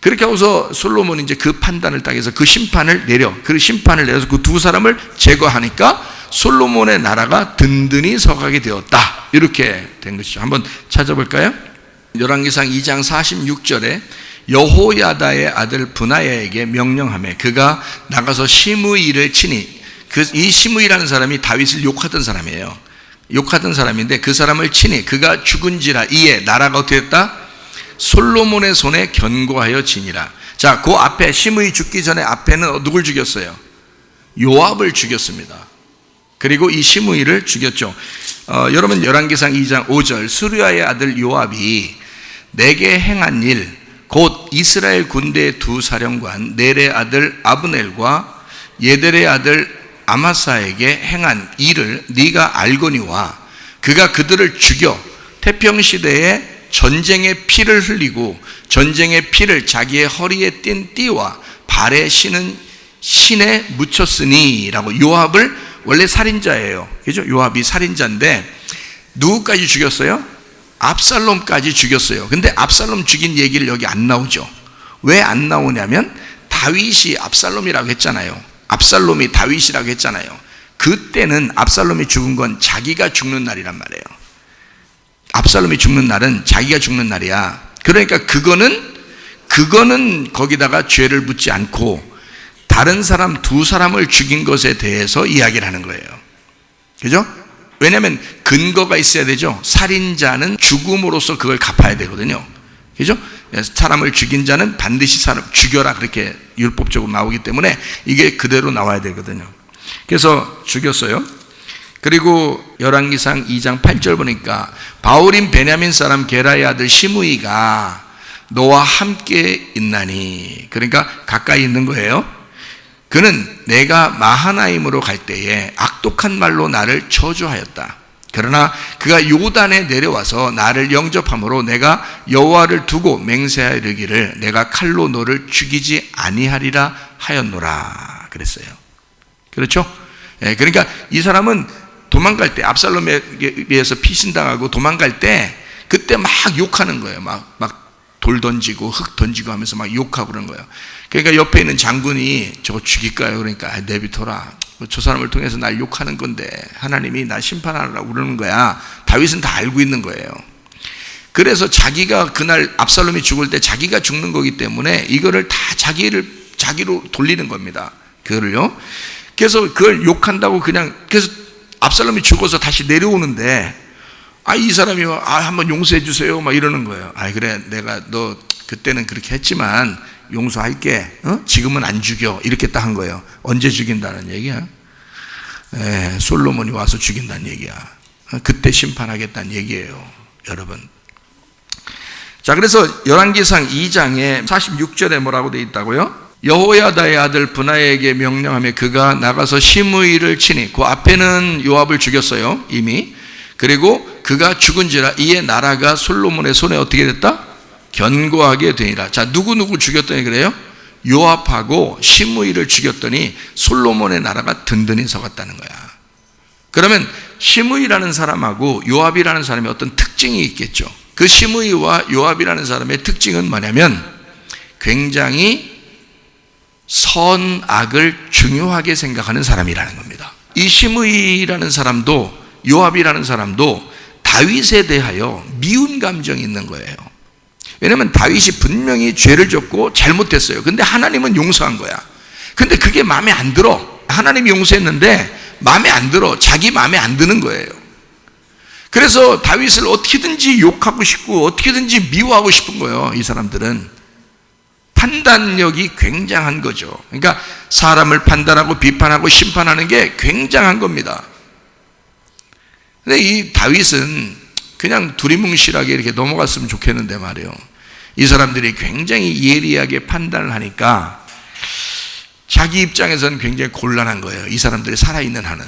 그렇게 하고서 솔로몬이 이제 그 판단을 딱 해서 그 심판을 내려서 그 두 사람을 제거하니까 솔로몬의 나라가 든든히 서가게 되었다. 이렇게 된 것이죠. 한번 찾아볼까요? 열왕기상 2장 46절에 여호야다의 아들 브나야에게 명령하며 그가 나가서 시므이를 치니, 이 시므이라는 사람이 다윗을 욕하던 사람이에요. 욕하던 사람인데 그 사람을 치니 그가 죽은지라 이에 나라가 어떻게 됐다? 솔로몬의 손에 견고하여 지니라. 자, 그 앞에 시므이 죽기 전에 앞에는 누굴 죽였어요? 요압을 죽였습니다. 그리고 이 시므이를 죽였죠. 여러분 열왕기상 2장 5절 수르야의 아들 요압이 내게 행한 일 곧 이스라엘 군대의 두 사령관 넬의 아들 아브넬과 예델의 아들 아마사에게 행한 일을 네가 알거니와 그가 그들을 죽여 태평시대에 전쟁의 피를 흘리고 전쟁의 피를 자기의 허리에 띤 띠와 발에 신은 신에 묻혔으니 라고. 요압을 원래 살인자예요. 그죠? 요압이 살인자인데 누구까지 죽였어요? 압살롬까지 죽였어요. 근데 압살롬 죽인 얘기를 여기 안 나오죠. 왜 안 나오냐면 다윗이 압살롬이라고 했잖아요. 압살롬이 다윗이라고 했잖아요. 그때는 압살롬이 죽은 건 자기가 죽는 날이란 말이에요. 압살롬이 죽는 날은 자기가 죽는 날이야. 그러니까 그거는 거기다가 죄를 묻지 않고 다른 사람 두 사람을 죽인 것에 대해서 이야기를 하는 거예요. 그죠? 왜냐하면 근거가 있어야 되죠. 살인자는 죽음으로써 그걸 갚아야 되거든요. 그죠? 사람을 죽인 자는 반드시 사람 죽여라 그렇게 율법적으로 나오기 때문에 이게 그대로 나와야 되거든요. 그래서 죽였어요. 그리고 열왕기상 2장 8절 보니까 바울인 베냐민 사람 게라의 아들 시므이가 너와 함께 있나니, 그러니까 가까이 있는 거예요. 그는 내가 마하나임으로 갈 때에 악독한 말로 나를 저주하였다. 그러나 그가 요단에 내려와서 나를 영접함으로 내가 여호와를 두고 맹세하여 이르기를 내가 칼로 너를 죽이지 아니하리라 하였노라 그랬어요. 그렇죠? 그러니까 이 사람은 도망갈 때 압살롬에 의해서 피신당하고 도망갈 때 그때 막 욕하는 거예요. 막 돌 던지고 흙 던지고 하면서 막 욕하고 그런 거예요. 그러니까 옆에 있는 장군이 저거 죽일까요? 그러니까 내비둬라. 저 사람을 통해서 날 욕하는 건데 하나님이 나 심판하라고 그러는 거야. 다윗은 다 알고 있는 거예요. 그래서 자기가 그날 압살롬이 죽을 때 자기가 죽는 거기 때문에 이거를 다 자기로 돌리는 겁니다. 그거를요. 그래서 그걸 욕한다고 그래서 압살롬이 죽어서 다시 내려오는데 이 사람이 한번 용서해 주세요 막 이러는 거예요. 그래 내가 너 그때는 그렇게 했지만 용서할게. 지금은 안 죽여. 이렇게 딱 한 거예요. 언제 죽인다는 얘기야? 솔로몬이 와서 죽인다는 얘기야. 그때 심판하겠다는 얘기예요, 여러분. 자, 그래서 열왕기상 2장에 46절에 뭐라고 되어 있다고요? 여호야다의 아들 브나야에게 명령하며 그가 나가서 시므이를 치니, 그 앞에는 요압을 죽였어요, 이미. 그리고 그가 죽은지라 이에 나라가 솔로몬의 손에 어떻게 됐다? 견고하게 되니라. 자, 누구 죽였더니 그래요? 요압하고 시므이를 죽였더니 솔로몬의 나라가 든든히 서갔다는 거야. 그러면 시므이라는 사람하고 요압이라는 사람이 어떤 특징이 있겠죠. 그 시므이와 요압이라는 사람의 특징은 뭐냐면 굉장히 선악을 중요하게 생각하는 사람이라는 겁니다. 이 시므이라는 사람도 요압이라는 사람도 다윗에 대하여 미운 감정이 있는 거예요. 왜냐하면 다윗이 분명히 죄를 졌고 잘못했어요. 근데 하나님은 용서한 거야. 근데 그게 마음에 안 들어. 하나님이 용서했는데 마음에 안 들어. 자기 마음에 안 드는 거예요. 그래서 다윗을 어떻게든지 욕하고 싶고 어떻게든지 미워하고 싶은 거예요. 이 사람들은 판단력이 굉장한 거죠. 그러니까 사람을 판단하고 비판하고 심판하는 게 굉장한 겁니다. 근데 이 다윗은 그냥 두리뭉실하게 이렇게 넘어갔으면 좋겠는데 말이에요. 이 사람들이 굉장히 예리하게 판단을 하니까 자기 입장에서는 굉장히 곤란한 거예요. 이 사람들이 살아있는 한은.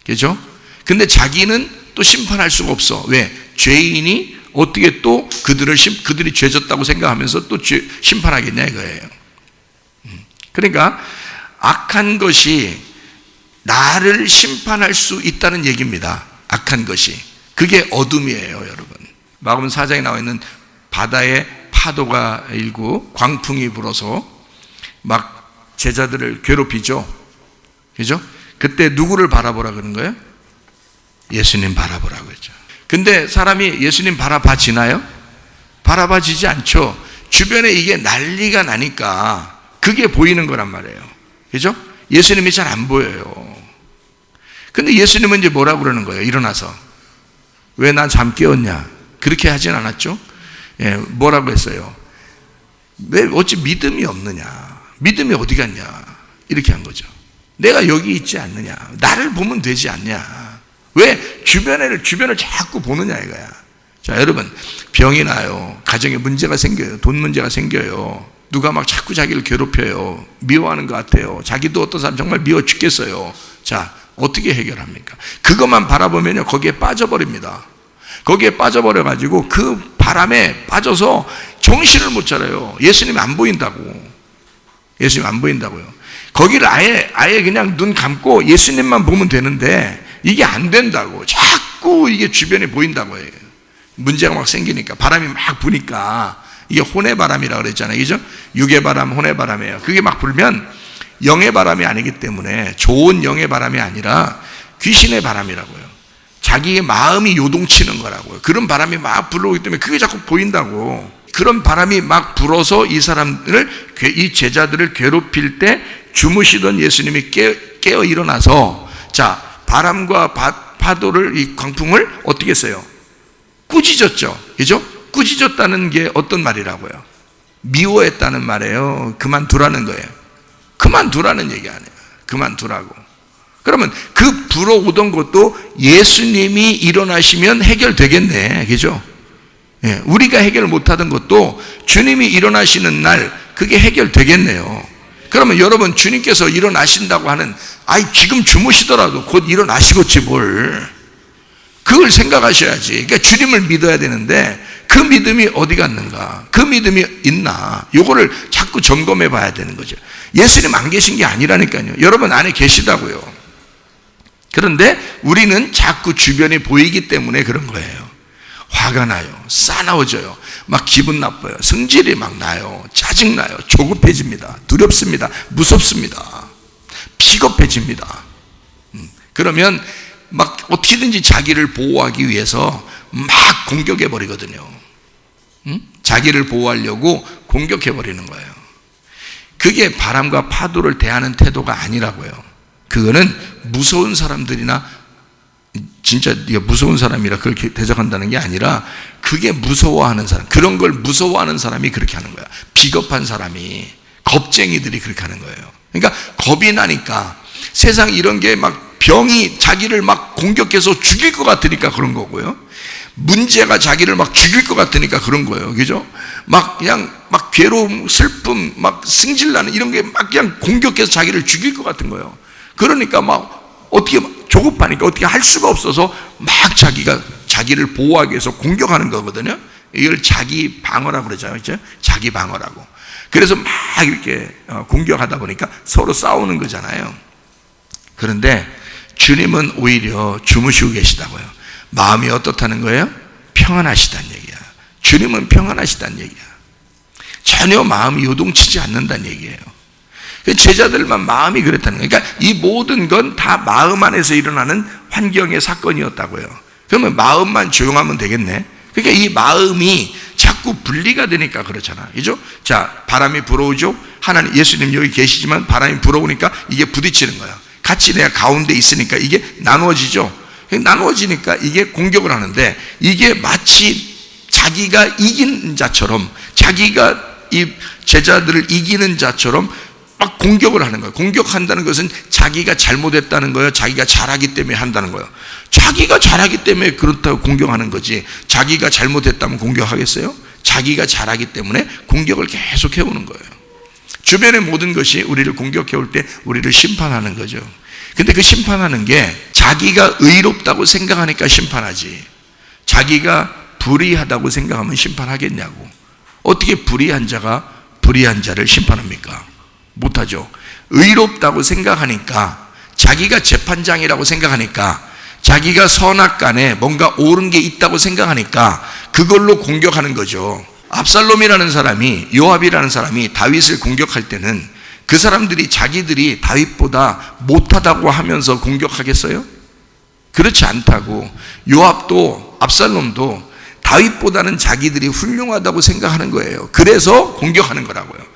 그렇죠? 근데 자기는 또 심판할 수가 없어. 왜? 죄인이 어떻게 또 그들이 죄졌다고 생각하면서 또 심판하겠냐 이거예요. 그러니까 악한 것이 나를 심판할 수 있다는 얘기입니다. 악한 것이. 그게 어둠이에요, 여러분. 마가복음 4장에 나와 있는 바다에 파도가 일고 광풍이 불어서 막 제자들을 괴롭히죠. 그죠? 그때 누구를 바라보라 그런 거예요? 예수님 바라보라고 했죠. 근데 사람이 예수님 바라봐지나요? 바라봐지지 않죠. 주변에 이게 난리가 나니까 그게 보이는 거란 말이에요. 그죠? 예수님이 잘 안 보여요. 근데 예수님은 이제 뭐라고 그러는 거예요? 일어나서. 왜 난 잠 깨웠냐? 그렇게 하진 않았죠? 예, 뭐라고 했어요? 왜 어찌 믿음이 없느냐? 믿음이 어디 갔냐? 이렇게 한 거죠. 내가 여기 있지 않느냐? 나를 보면 되지 않냐? 왜 주변을 자꾸 보느냐 이거야. 자, 여러분, 병이 나요. 가정에 문제가 생겨요. 돈 문제가 생겨요. 누가 막 자꾸 자기를 괴롭혀요. 미워하는 것 같아요. 자기도 어떤 사람 정말 미워 죽겠어요. 자, 어떻게 해결합니까? 그것만 바라보면요, 거기에 빠져버립니다. 거기에 빠져버려가지고 그 바람에 빠져서 정신을 못 차려요. 예수님이 안 보인다고. 예수님 안 보인다고요. 거기를 아예 그냥 눈 감고 예수님만 보면 되는데 이게 안 된다고. 자꾸 이게 주변에 보인다고 해요. 문제가 막 생기니까, 바람이 막 부니까, 이게 혼의 바람이라고 그랬잖아요. 그죠? 육의 바람, 혼의 바람이에요. 그게 막 불면 영의 바람이 아니기 때문에, 좋은 영의 바람이 아니라 귀신의 바람이라고요. 자기의 마음이 요동치는 거라고요. 그런 바람이 막 불어오기 때문에 그게 자꾸 보인다고. 그런 바람이 막 불어서 이 제자들을 괴롭힐 때 주무시던 예수님이 깨어 일어나서, 자, 바람과 파도를, 이 광풍을 어떻게 했어요? 꾸짖었죠. 그죠? 꾸짖었다는 게 어떤 말이라고요? 미워했다는 말이에요. 그만두라는 거예요. 그만두라는 얘기 아니에요. 그만두라고. 그러면 그 불어오던 것도 예수님이 일어나시면 해결되겠네. 그죠? 예, 우리가 해결 못하던 것도 주님이 일어나시는 날 그게 해결되겠네요. 그러면 여러분, 주님께서 일어나신다고 하는, 지금 주무시더라도 곧 일어나시겠지 뭘. 그걸 생각하셔야지. 그러니까 주님을 믿어야 되는데 그 믿음이 어디 갔는가? 그 믿음이 있나? 요거를 자꾸 점검해 봐야 되는 거죠. 예수님 안 계신 게 아니라니까요. 여러분 안에 계시다고요. 그런데 우리는 자꾸 주변이 보이기 때문에 그런 거예요. 화가 나요. 싸나워져요. 막 기분 나빠요. 성질이 막 나요. 짜증나요. 조급해집니다. 두렵습니다. 무섭습니다. 비겁해집니다. 그러면 막 어떻게든지 자기를 보호하기 위해서 막 공격해 버리거든요. 자기를 보호하려고 공격해 버리는 거예요. 그게 바람과 파도를 대하는 태도가 아니라고요. 그거는 무서운 사람들이나, 진짜 네가 무서운 사람이라 그렇게 대적한다는 게 아니라, 그게 무서워하는 사람, 그런 걸 무서워하는 사람이 그렇게 하는 거야. 비겁한 사람이, 겁쟁이들이 그렇게 하는 거예요. 그러니까 겁이 나니까, 세상 이런 게 막 병이 자기를 막 공격해서 죽일 것 같으니까 그런 거고요. 문제가 자기를 막 죽일 것 같으니까 그런 거예요. 그죠? 막 그냥 막 괴로움, 슬픔, 막 승질나는 이런 게 막 그냥 공격해서 자기를 죽일 것 같은 거예요. 그러니까 막 어떻게 조급하니까 어떻게 할 수가 없어서 막 자기를 보호하기 위해서 공격하는 거거든요. 이걸 자기 방어라고 그러잖아요. 그렇죠? 자기 방어라고. 그래서 막 이렇게 공격하다 보니까 서로 싸우는 거잖아요. 그런데 주님은 오히려 주무시고 계시다고요. 마음이 어떻다는 거예요? 평안하시다는 얘기야. 주님은 평안하시다는 얘기야. 전혀 마음이 요동치지 않는다는 얘기예요. 제자들만 마음이 그랬다는 거예요. 그러니까 이 모든 건 다 마음 안에서 일어나는 환경의 사건이었다고요. 그러면 마음만 조용하면 되겠네. 그러니까 이 마음이 자꾸 분리가 되니까 그렇잖아. 그죠? 자, 바람이 불어오죠? 하나님, 예수님 여기 계시지만 바람이 불어오니까 이게 부딪히는 거야. 같이 내가 가운데 있으니까 이게 나누어지죠? 나누어지니까 이게 공격을 하는데, 이게 마치 자기가 이긴 자처럼, 자기가 이 제자들을 이기는 자처럼 막 공격을 하는 거예요. 공격한다는 것은 자기가 잘못했다는 거예요? 자기가 잘하기 때문에 한다는 거예요? 자기가 잘하기 때문에 그렇다고 공격하는 거지, 자기가 잘못했다면 공격하겠어요? 자기가 잘하기 때문에 공격을 계속 해오는 거예요. 주변의 모든 것이 우리를 공격해올 때 우리를 심판하는 거죠. 근데 그 심판하는 게 자기가 의롭다고 생각하니까 심판하지, 자기가 불의하다고 생각하면 심판하겠냐고. 어떻게 불의한 자가 불의한 자를 심판합니까? 못하죠. 의롭다고 생각하니까, 자기가 재판장이라고 생각하니까, 자기가 선악간에 뭔가 옳은 게 있다고 생각하니까 그걸로 공격하는 거죠. 압살롬이라는 사람이, 요압이라는 사람이 다윗을 공격할 때는 그 사람들이 자기들이 다윗보다 못하다고 하면서 공격하겠어요? 그렇지 않다고. 요압도 압살롬도 다윗보다는 자기들이 훌륭하다고 생각하는 거예요. 그래서 공격하는 거라고요.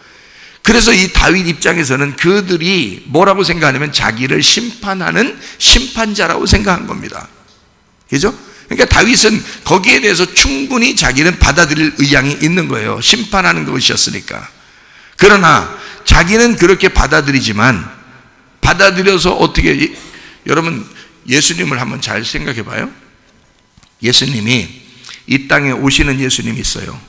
그래서 이 다윗 입장에서는 그들이 뭐라고 생각하냐면 자기를 심판하는 심판자라고 생각한 겁니다. 그죠? 그러니까 다윗은 거기에 대해서 충분히 자기는 받아들일 의향이 있는 거예요. 심판하는 것이었으니까. 그러나 자기는 그렇게 받아들이지만, 받아들여서 어떻게, 여러분 예수님을 한번 잘 생각해 봐요. 예수님이 이 땅에 오시는 예수님이 있어요.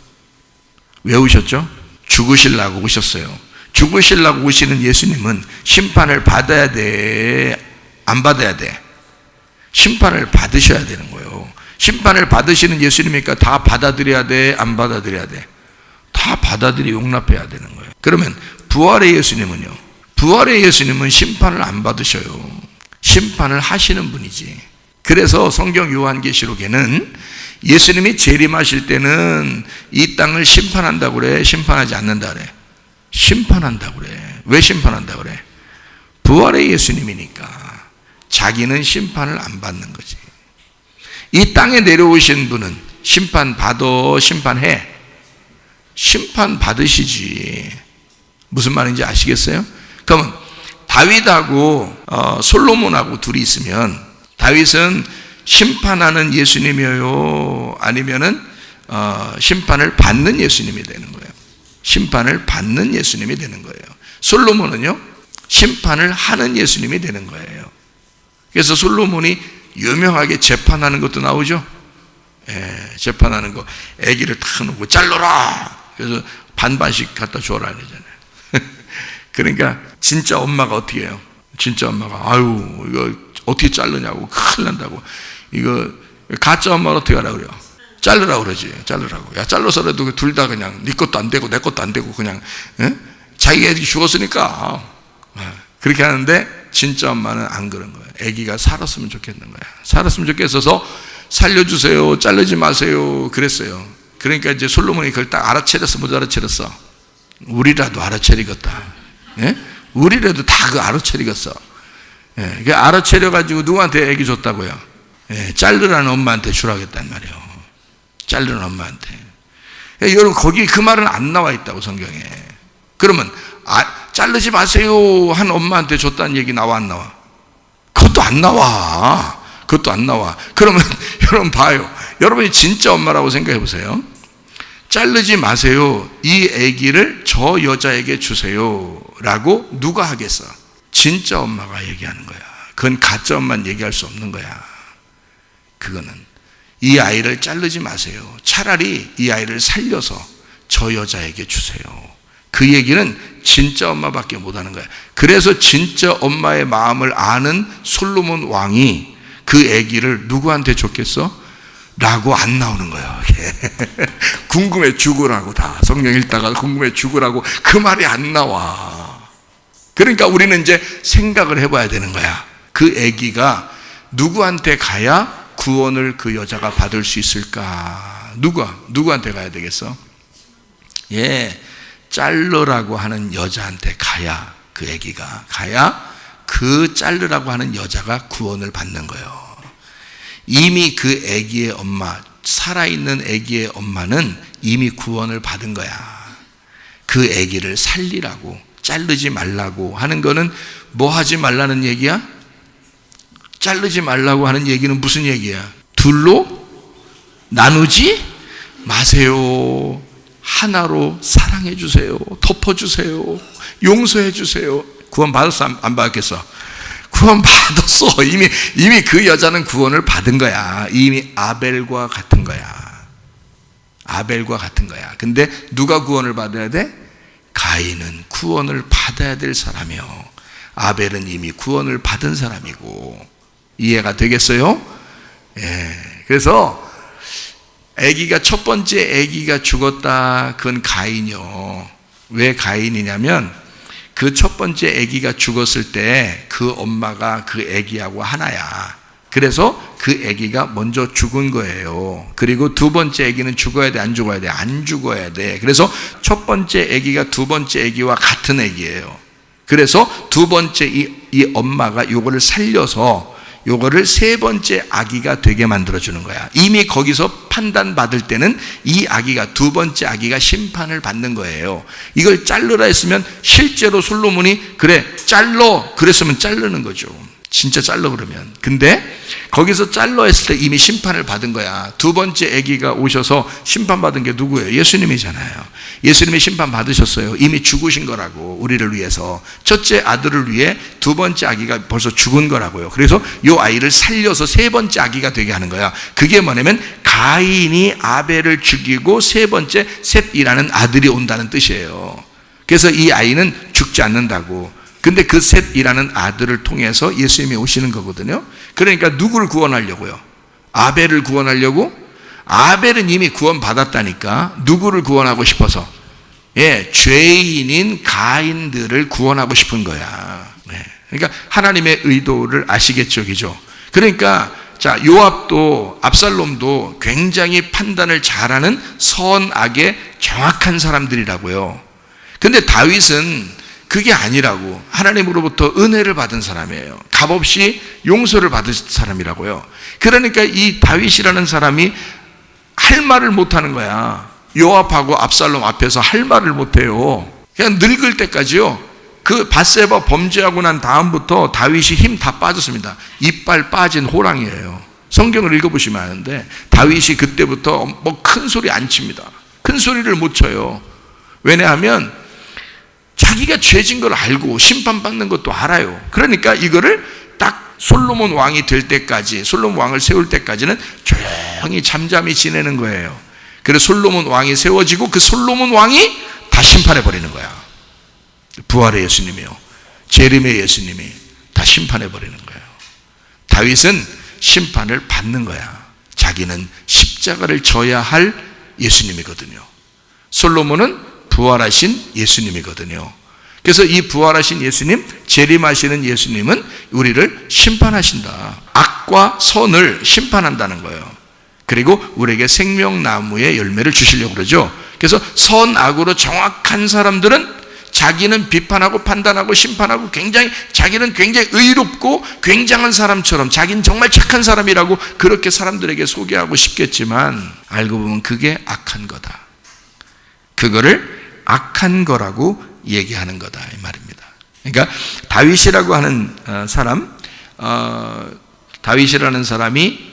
왜 오셨죠? 죽으시려고 오셨어요. 죽으시려고 오시는 예수님은 심판을 받아야 돼, 안 받아야 돼? 심판을 받으셔야 되는 거예요. 심판을 받으시는 예수님이니까 다 받아들여야 돼, 안 받아들여야 돼? 다 받아들여 용납해야 되는 거예요. 그러면 부활의 예수님은요? 부활의 예수님은 심판을 안 받으셔요. 심판을 하시는 분이지. 그래서 성경 요한계시록에는 예수님이 재림하실 때는 이 땅을 심판한다고 그래? 심판하지 않는다 그래? 심판한다고 그래. 왜 심판한다고 그래? 부활의 예수님이니까 자기는 심판을 안 받는 거지. 이 땅에 내려오신 분은 심판받아, 심판해? 심판받으시지. 무슨 말인지 아시겠어요? 그러면 다윗하고 솔로몬하고 둘이 있으면 다윗은 심판하는 예수님이에요? 아니면은 심판을 받는 예수님이 되는 거예요. 심판을 받는 예수님이 되는 거예요. 솔로몬은요, 심판을 하는 예수님이 되는 거예요. 그래서 솔로몬이 유명하게 재판하는 것도 나오죠. 예, 재판하는 거, 아기를 탁 놓고 잘라라. 그래서 반반씩 갖다 줘라 그러잖아요. 그러니까 진짜 엄마가 어떻게 해요? 진짜 엄마가 아유 이거 어떻게 자르냐고, 큰일 난다고. 이거 가짜 엄마는 어떻게 하라고 그래요? 자르라고 그러지. 자르라고. 야, 잘라서라도 둘 다 그냥 네 것도 안 되고 내 것도 안 되고 그냥, 예? 자기 애기 죽었으니까 그렇게 하는데, 진짜 엄마는 안 그런 거예요. 애기가 살았으면 좋겠는 거야. 살았으면 좋겠어서 살려주세요, 자르지 마세요 그랬어요. 그러니까 이제 솔로몬이 그걸 딱 알아차렸어, 못 알아차렸어? 우리라도 알아차리겠다. 예? 우리라도 다 그 알아차리겠어. 예, 그 알아차려가지고 누구한테 애기 줬다고요? 예, 자르라는 엄마한테 주라겠단 말이에요. 자르는 엄마한테. 예, 여러분 거기 그 말은 안 나와 있다고 성경에. 그러면 자르지 마세요 한 엄마한테 줬다는 얘기 나와 안 나와? 그것도 안 나와. 그것도 안 나와. 그러면 여러분 봐요. 여러분이 진짜 엄마라고 생각해 보세요. 자르지 마세요, 이 아기를 저 여자에게 주세요 라고 누가 하겠어? 진짜 엄마가 얘기하는 거야. 그건 가짜 엄마는 얘기할 수 없는 거야. 그거는 이 아이를 자르지 마세요, 차라리 이 아이를 살려서 저 여자에게 주세요. 그 얘기는 진짜 엄마밖에 못하는 거야. 그래서 진짜 엄마의 마음을 아는 솔로몬 왕이 그 아기를 누구한테 줬겠어? 라고 안 나오는 거예요. 궁금해 죽으라고. 다 성경 읽다가 궁금해 죽으라고 그 말이 안 나와. 그러니까 우리는 이제 생각을 해봐야 되는 거야. 그 아기가 누구한테 가야 구원을 그 여자가 받을 수 있을까 누구한테 가야 되겠어? 짤러라고 하는 여자한테 가야, 그 아기가 가야 그 짤러라고 하는 여자가 구원을 받는 거예요. 이미 그 아기의 엄마, 살아있는 아기의 엄마는 이미 구원을 받은 거야. 그 아기를 살리라고, 자르지 말라고 하는 거는 뭐 하지 말라는 얘기야? 자르지 말라고 하는 얘기는 무슨 얘기야? 둘로 나누지 마세요. 하나로 사랑해 주세요. 덮어 주세요. 용서해 주세요. 구원 받았어? 안 받았겠어? 구원 받았어. 이미 그 여자는 구원을 받은 거야. 이미 아벨과 같은 거야. 아벨과 같은 거야. 근데 누가 구원을 받아야 돼? 가인은 구원을 받아야 될 사람이요, 아벨은 이미 구원을 받은 사람이고. 이해가 되겠어요? 그래서 아기가, 첫 번째 아기가 죽었다, 그건 가인이요. 왜 가인이냐면 그 첫 번째 아기가 죽었을 때 그 엄마가 그 아기하고 하나야. 그래서 그 아기가 먼저 죽은 거예요. 그리고 두 번째 아기는 죽어야 돼, 안 죽어야 돼? 안 죽어야 돼. 그래서 첫 번째 아기가 두 번째 아기와 같은 아기예요. 그래서 두 번째 이 엄마가 요거를 살려서 요거를 세 번째 아기가 되게 만들어주는 거야. 이미 거기서 판단받을 때는 이 아기가, 두 번째 아기가 심판을 받는 거예요. 이걸 자르라 했으면 실제로 솔로몬이 그래 잘러 그랬으면 자르는 거죠. 진짜 잘러 그러면. 근데 거기서 잘러 했을 때 이미 심판을 받은 거야. 두 번째 아기가 오셔서 심판받은 게 누구예요? 예수님이잖아요. 예수님이 심판 받으셨어요. 이미 죽으신 거라고, 우리를 위해서. 첫째 아들을 위해 두 번째 아기가 벌써 죽은 거라고요. 그래서 이 아이를 살려서 세 번째 아기가 되게 하는 거야. 그게 뭐냐면 가인이 아벨을 죽이고 세 번째 셋이라는 아들이 온다는 뜻이에요. 그래서 이 아이는 죽지 않는다고. 근데 그 셋이라는 아들을 통해서 예수님이 오시는 거거든요. 그러니까 누구를 구원하려고요? 아벨을 구원하려고? 아벨은 이미 구원받았다니까. 누구를 구원하고 싶어서? 죄인인 가인들을 구원하고 싶은 거야. 그러니까 하나님의 의도를 아시겠죠, 그죠? 그러니까 자, 요압도 압살롬도 굉장히 판단을 잘하는 선악의 정확한 사람들이라고요. 근데 다윗은 그게 아니라고. 하나님으로부터 은혜를 받은 사람이에요. 값없이 용서를 받은 사람이라고요. 그러니까 이 다윗이라는 사람이 할 말을 못하는 거야. 요압하고 압살롬 앞에서 할 말을 못해요. 그냥 늙을 때까지요. 그 밧세바 범죄하고 난 다음부터 다윗이 힘 다 빠졌습니다. 이빨 빠진 호랑이에요. 성경을 읽어보시면 아는데 다윗이 그때부터 뭐 큰 소리 안 칩니다. 큰 소리를 못 쳐요. 왜냐하면 자기가 죄진 걸 알고 심판받는 것도 알아요. 그러니까 이거를 딱 솔로몬 왕이 될 때까지, 솔로몬 왕을 세울 때까지는 조용히 잠잠히 지내는 거예요. 그래서 솔로몬 왕이 세워지고 그 솔로몬 왕이 다 심판해 버리는 거야. 부활의 예수님이요, 재림의 예수님이 다 심판해 버리는 거예요. 다윗은 심판을 받는 거야. 자기는 십자가를 져야 할 예수님이거든요. 솔로몬은 부활하신 예수님이거든요. 그래서 이 부활하신 예수님, 재림하시는 예수님은 우리를 심판하신다. 악과 선을 심판한다는 거예요. 그리고 우리에게 생명나무의 열매를 주시려고 그러죠. 그래서 선악으로 정확한 사람들은 자기는 비판하고 판단하고 심판하고 자기는 굉장히 의롭고 굉장한 사람처럼, 자기는 정말 착한 사람이라고 그렇게 사람들에게 소개하고 싶겠지만 알고 보면 그게 악한 거다. 그거를 악한 거라고 얘기하는 거다, 이 말입니다. 그러니까 다윗이라고 하는 사람, 다윗이라는 사람이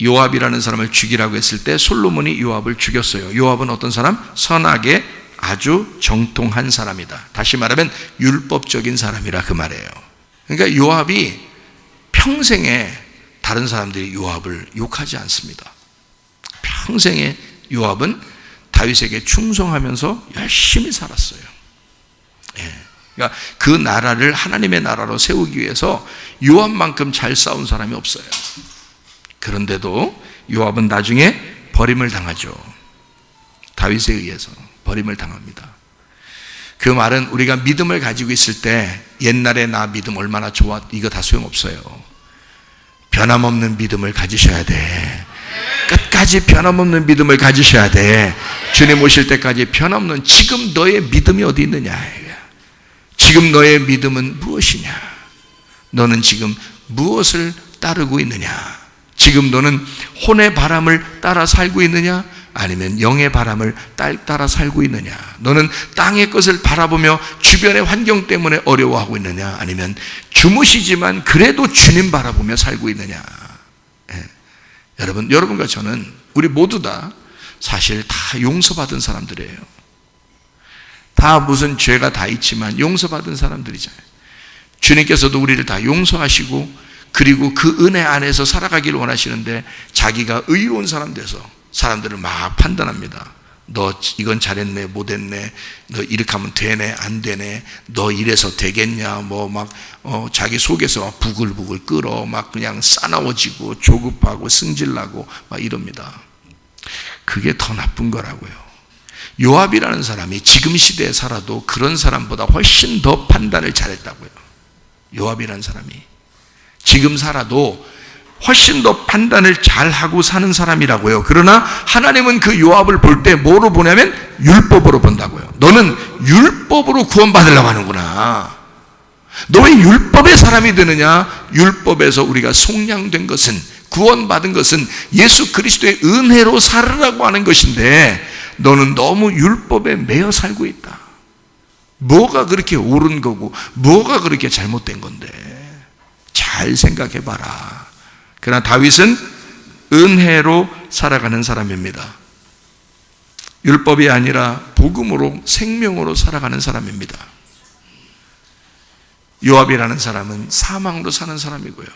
요압이라는 사람을 죽이라고 했을 때 솔로몬이 요압을 죽였어요. 요압은 어떤 사람? 선악에 아주 정통한 사람이다. 다시 말하면 율법적인 사람이라 그 말이에요. 그러니까 요압이 평생에 다른 사람들이 요압을 욕하지 않습니다. 평생에 요압은 다윗에게 충성하면서 열심히 살았어요. 그러니까 그 나라를 하나님의 나라로 세우기 위해서 요압만큼 잘 싸운 사람이 없어요. 그런데도 요압은 나중에 버림을 당하죠. 다윗에 의해서 버림을 당합니다. 그 말은 우리가 믿음을 가지고 있을 때 옛날에 나 믿음 얼마나 좋아, 이거 다 소용없어요. 변함없는 믿음을 가지셔야 돼. 때까지 변함없는 믿음을 가지셔야 돼. 주님 오실 때까지 변함없는, 지금 너의 믿음이 어디 있느냐. 지금 너의 믿음은 무엇이냐. 너는 지금 무엇을 따르고 있느냐. 지금 너는 혼의 바람을 따라 살고 있느냐, 아니면 영의 바람을 따라 살고 있느냐. 너는 땅의 것을 바라보며 주변의 환경 때문에 어려워하고 있느냐, 아니면 주무시지만 그래도 주님 바라보며 살고 있느냐. 여러분과 저는, 우리 모두 다 사실 다 용서받은 사람들이에요. 다 무슨 죄가 다 있지만 용서받은 사람들이잖아요. 주님께서도 우리를 다 용서하시고, 그리고 그 은혜 안에서 살아가기를 원하시는데, 자기가 의로운 사람 돼서 사람들을 막 판단합니다. 너 이건 잘했네, 못했네, 너 이렇게 하면 되네, 안 되네, 너 이래서 되겠냐, 자기 속에서 막 부글부글 끓어, 막 그냥 싸나워지고 조급하고 승질나고 막 이럽니다. 그게 더 나쁜 거라고요. 요압이라는 사람이 지금 시대에 살아도 그런 사람보다 훨씬 더 판단을 잘했다고요. 요압이라는 사람이 지금 살아도 훨씬 더 판단을 잘하고 사는 사람이라고요. 그러나 하나님은 그 요압을 볼 때 뭐로 보냐면 율법으로 본다고요. 너는 율법으로 구원받으려고 하는구나. 너 왜 율법의 사람이 되느냐? 율법에서 우리가 속량된 것은, 구원받은 것은 예수 그리스도의 은혜로 살으라고 하는 것인데, 너는 너무 율법에 매여 살고 있다. 뭐가 그렇게 옳은 거고 뭐가 그렇게 잘못된 건데, 잘 생각해 봐라. 그러나 다윗은 은혜로 살아가는 사람입니다. 율법이 아니라 복음으로, 생명으로 살아가는 사람입니다. 요압이라는 사람은 사망으로 사는 사람이고요,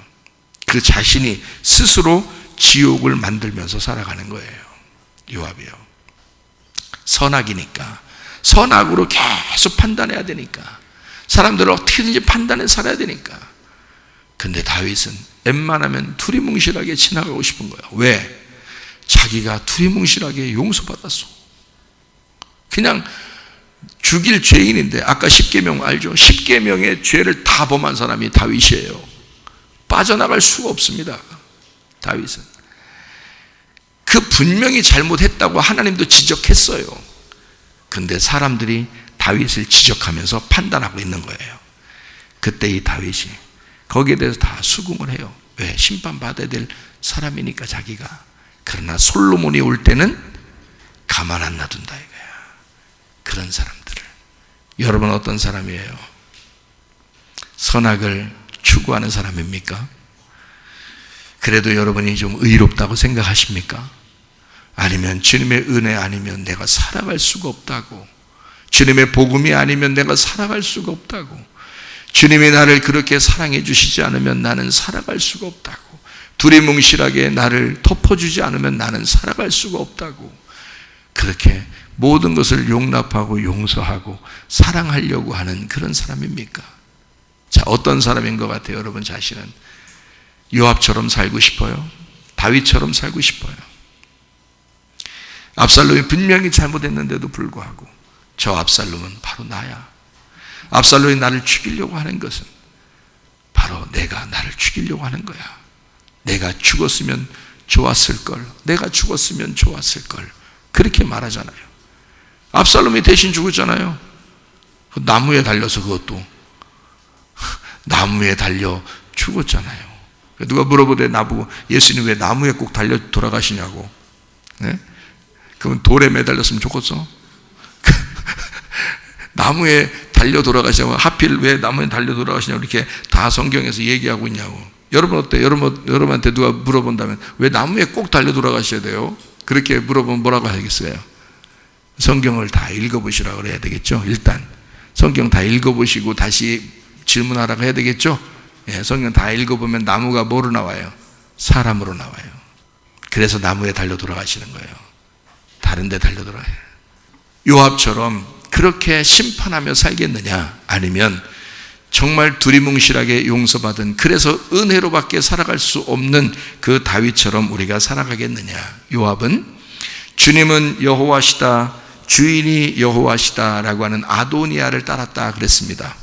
그 자신이 스스로 지옥을 만들면서 살아가는 거예요. 요압이요. 선악이니까, 선악으로 계속 판단해야 되니까, 사람들을 어떻게든지 판단해 살아야 되니까. 근데 다윗은 웬만하면 두리뭉실하게 지나가고 싶은 거야. 왜? 자기가 두리뭉실하게 용서받았어. 그냥 죽일 죄인인데, 아까 십계명 알죠? 십계명의 죄를 다 범한 사람이 다윗이에요. 빠져나갈 수가 없습니다. 다윗은 그 분명히 잘못했다고 하나님도 지적했어요. 근데 사람들이 다윗을 지적하면서 판단하고 있는 거예요. 그때 이 다윗이 거기에 대해서 다 수긍을 해요. 왜? 심판받아야 될 사람이니까 자기가. 그러나 솔로몬이 올 때는 가만 안 놔둔다 이거야. 그런 사람들을. 여러분 어떤 사람이에요? 선악을 추구하는 사람입니까? 그래도 여러분이 좀 의롭다고 생각하십니까? 아니면 주님의 은혜 아니면 내가 살아갈 수가 없다고, 주님의 복음이 아니면 내가 살아갈 수가 없다고, 주님이 나를 그렇게 사랑해 주시지 않으면 나는 살아갈 수가 없다고, 두리뭉실하게 나를 덮어주지 않으면 나는 살아갈 수가 없다고, 그렇게 모든 것을 용납하고 용서하고 사랑하려고 하는 그런 사람입니까? 자, 어떤 사람인 것 같아요? 여러분 자신은 요압처럼 살고 싶어요? 다윗처럼 살고 싶어요? 압살롬이 분명히 잘못했는데도 불구하고 저 압살롬은 바로 나야. 압살롬이 나를 죽이려고 하는 것은 바로 내가 나를 죽이려고 하는 거야. 내가 죽었으면 좋았을걸, 내가 죽었으면 좋았을걸, 그렇게 말하잖아요. 압살롬이 대신 죽었잖아요. 그 나무에 달려서, 그것도 나무에 달려 죽었잖아요. 누가 물어보대 나보고, 예수님 왜 나무에 꼭 달려 돌아가시냐고. 네? 그러면 돌에 매달렸으면 좋겠어? 나무에 달려 돌아가시냐고, 하필 왜 나무에 달려 돌아가시냐고 이렇게 다 성경에서 얘기하고 있냐고. 여러분 어때요? 여러분한테 누가 물어본다면 왜 나무에 꼭 달려 돌아가셔야 돼요? 그렇게 물어보면 뭐라고 하겠어요? 성경을 다 읽어보시라고 그래야 되겠죠. 일단 성경 다 읽어보시고 다시 질문하라고 해야 되겠죠. 예, 성경 다 읽어보면 나무가 뭐로 나와요? 사람으로 나와요. 그래서 나무에 달려 돌아가시는 거예요. 다른 데 달려 돌아가요. 요압처럼 그렇게 심판하며 살겠느냐, 아니면 정말 두리뭉실하게 용서받은, 그래서 은혜로밖에 살아갈 수 없는 그 다윗처럼 우리가 살아가겠느냐. 요압은 주님은 여호와시다, 주인이 여호와시다 라고 하는 아도니아를 따랐다 그랬습니다.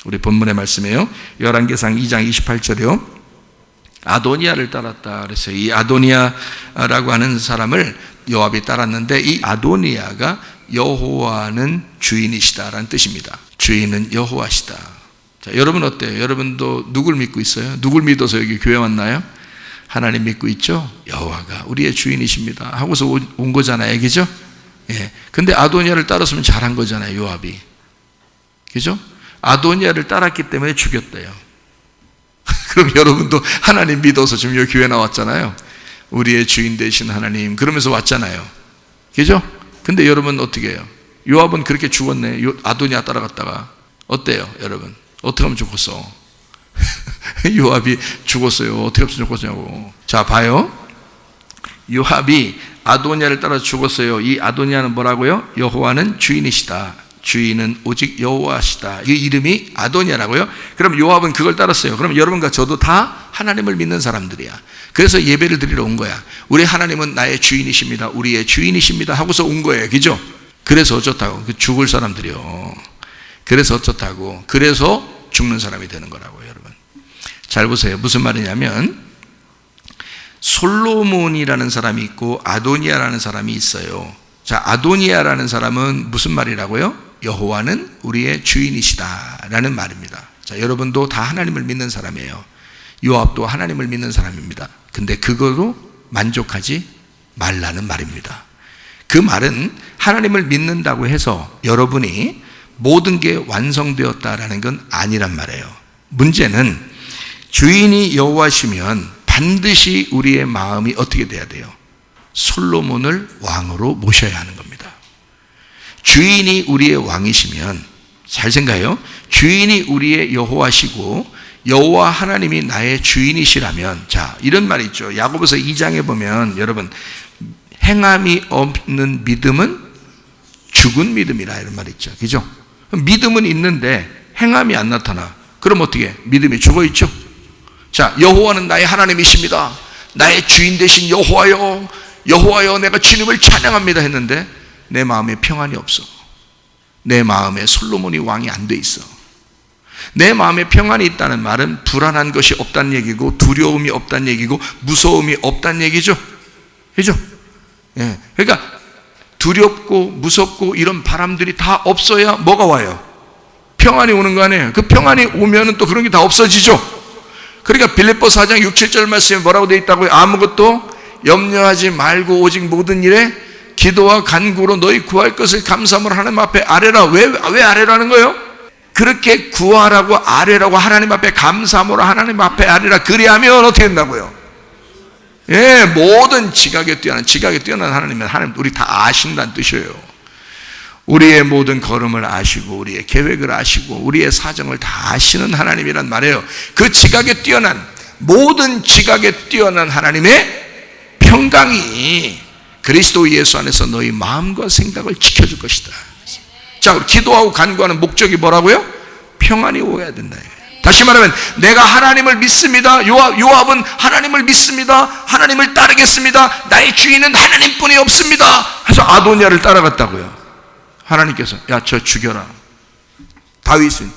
우리 본문의 말씀이에요. 열왕기상 2장 28절이요. 아도니아를 따랐다 그랬어요. 이 아도니아라고 하는 사람을 요압이 따랐는데, 이 아도니아가 여호와는 주인이시다라는 뜻입니다. 주인은 여호와시다. 자, 여러분 어때요? 여러분도 누굴 믿고 있어요? 누굴 믿어서 여기 교회 왔나요? 하나님 믿고 있죠? 여호와가 우리의 주인이십니다 하고서 온 거잖아요, 그죠? 예. 근데 아도니아를 따랐으면 잘한 거잖아요, 요압이. 그죠? 아도니아를 따랐기 때문에 죽였대요. 그럼 여러분도 하나님 믿어서 지금 여기 교회 나왔잖아요. 우리의 주인 되신 하나님 그러면서 왔잖아요. 그죠? 근데 여러분 어떻게 해요? 요압은 그렇게 죽었네. 아도니아 따라갔다가. 어때요, 여러분? 어떻게 하면 좋겠어? 요압이 죽었어요. 어떻게 하면 좋겠냐고. 자, 봐요. 요압이 아도니아를 따라 죽었어요. 이 아도니아는 뭐라고요? 여호와는 주인이시다. 주인은 오직 여호와시다. 이 이름이 아도니아라고요. 그럼 요압은 그걸 따랐어요. 그럼 여러분과 저도 다 하나님을 믿는 사람들이야. 그래서 예배를 드리러 온 거야. 우리 하나님은 나의 주인이십니다. 우리의 주인이십니다 하고서 온 거예요. 그죠? 그래서 어쩌다고. 그 죽을 사람들이요. 그래서 어쩌다고. 그래서 죽는 사람이 되는 거라고요, 여러분. 잘 보세요. 무슨 말이냐면, 솔로몬이라는 사람이 있고 아도니아라는 사람이 있어요. 자, 아도니아라는 사람은 무슨 말이라고요? 여호와는 우리의 주인이시다 라는 말입니다. 자, 여러분도 다 하나님을 믿는 사람이에요. 요압도 하나님을 믿는 사람입니다. 근데 그거로 만족하지 말라는 말입니다. 그 말은 하나님을 믿는다고 해서 여러분이 모든 게 완성되었다라는 건 아니란 말이에요. 문제는 주인이 여호와시면 반드시 우리의 마음이 어떻게 돼야 돼요? 솔로몬을 왕으로 모셔야 하는 겁니다. 주인이 우리의 왕이시면, 잘 생각해요. 주인이 우리의 여호와시고 여호와 하나님이 나의 주인이시라면, 자, 이런 말이 있죠. 야고보서 2장에 보면 여러분, 행함이 없는 믿음은 죽은 믿음이라 이런 말이 있죠. 그죠? 믿음은 있는데 행함이 안 나타나. 그럼 어떻게? 믿음이 죽어 있죠. 자, 여호와는 나의 하나님이십니다. 나의 주인 되신 여호와여, 여호와여, 내가 주님을 찬양합니다 했는데 내 마음에 평안이 없어. 내 마음에 솔로몬이 왕이 안 돼 있어. 내 마음에 평안이 있다는 말은 불안한 것이 없다는 얘기고, 두려움이 없다는 얘기고, 무서움이 없다는 얘기죠. 그죠? 예. 그러니까 두렵고 무섭고 이런 바람들이 다 없어야 뭐가 와요? 평안이 오는 거 아니에요? 그 평안이 오면은 또 그런 게 다 없어지죠. 그러니까 빌립보서 4장 6, 7절 말씀에 뭐라고 되어 있다고요? 아무것도 염려하지 말고 오직 모든 일에 기도와 간구로 너희 구할 것을 감사함으로 하나님 앞에 아뢰라. 왜 아뢰라는 거예요? 그렇게 구하라고 아뢰라고 하나님 앞에 감사함으로 하나님 앞에 아뢰라. 그리하면 어떻게 된다고요? 예, 모든 지각에 뛰어난 하나님은 하나님 우리 다 아신다는 뜻이에요. 우리의 모든 걸음을 아시고 우리의 계획을 아시고 우리의 사정을 다 아시는 하나님이란 말이에요. 그 지각에 뛰어난, 모든 지각에 뛰어난 하나님의 평강이 그리스도 예수 안에서 너희 마음과 생각을 지켜줄 것이다. 자, 기도하고 간구하는 목적이 뭐라고요? 평안이 오야 된다. 다시 말하면 내가 하나님을 믿습니다. 요압은 하나님을 믿습니다. 하나님을 따르겠습니다. 나의 주인은 하나님뿐이 없습니다. 그래서 아도니아를 따라갔다고요. 하나님께서 야, 저 죽여라.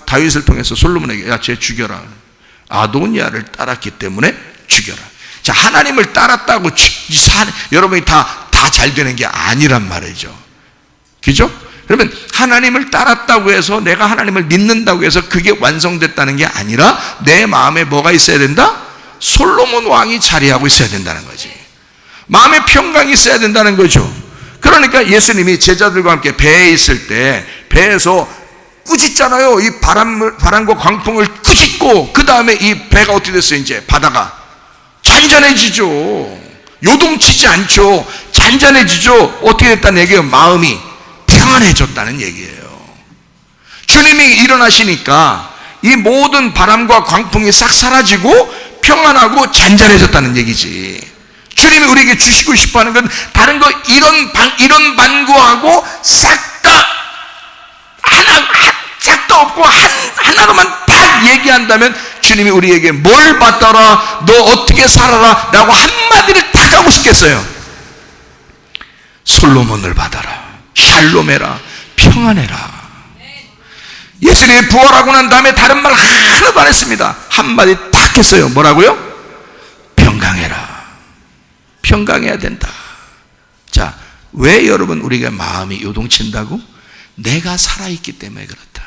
다윗을 통해서 솔로몬에게 야, 쟤 죽여라. 아도니아를 따랐기 때문에 죽여라. 자, 하나님을 따랐다고 여러분이 다 잘 되는 게 아니란 말이죠. 그죠? 그러면 하나님을 따랐다고 해서 내가 하나님을 믿는다고 해서 그게 완성됐다는 게 아니라 내 마음에 뭐가 있어야 된다? 솔로몬 왕이 자리하고 있어야 된다는 거지. 마음에 평강이 있어야 된다는 거죠. 그러니까 예수님이 제자들과 함께 배에 있을 때 배에서 꾸짖잖아요. 이 바람과 광풍을 꾸짖고 그 다음에 이 배가 어떻게 됐어요? 이제 바다가 잔잔해지죠. 요동치지 않죠. 잔잔해지죠. 어떻게 됐다는 얘기예요? 마음이 평안해졌다는 얘기예요. 주님이 일어나시니까 이 모든 바람과 광풍이 싹 사라지고 평안하고 잔잔해졌다는 얘기지. 주님이 우리에게 주시고 싶어하는 건 다른 거 이런 반구하고 싹 다 없고 하나로만 딱 얘기한다면 주님이 우리에게 뭘 받더라, 너 어떻게 살아라 라고 한마디를 딱 하고 싶겠어요? 솔로몬을 받아라, 샬롬해라, 평안해라. 예수님이 부활하고 난 다음에 다른 말 하나도 안 했습니다. 한마디 딱 했어요. 뭐라고요? 평강해라. 평강해야 된다. 자, 왜 여러분 우리가 마음이 요동친다고? 내가 살아있기 때문에 그렇다.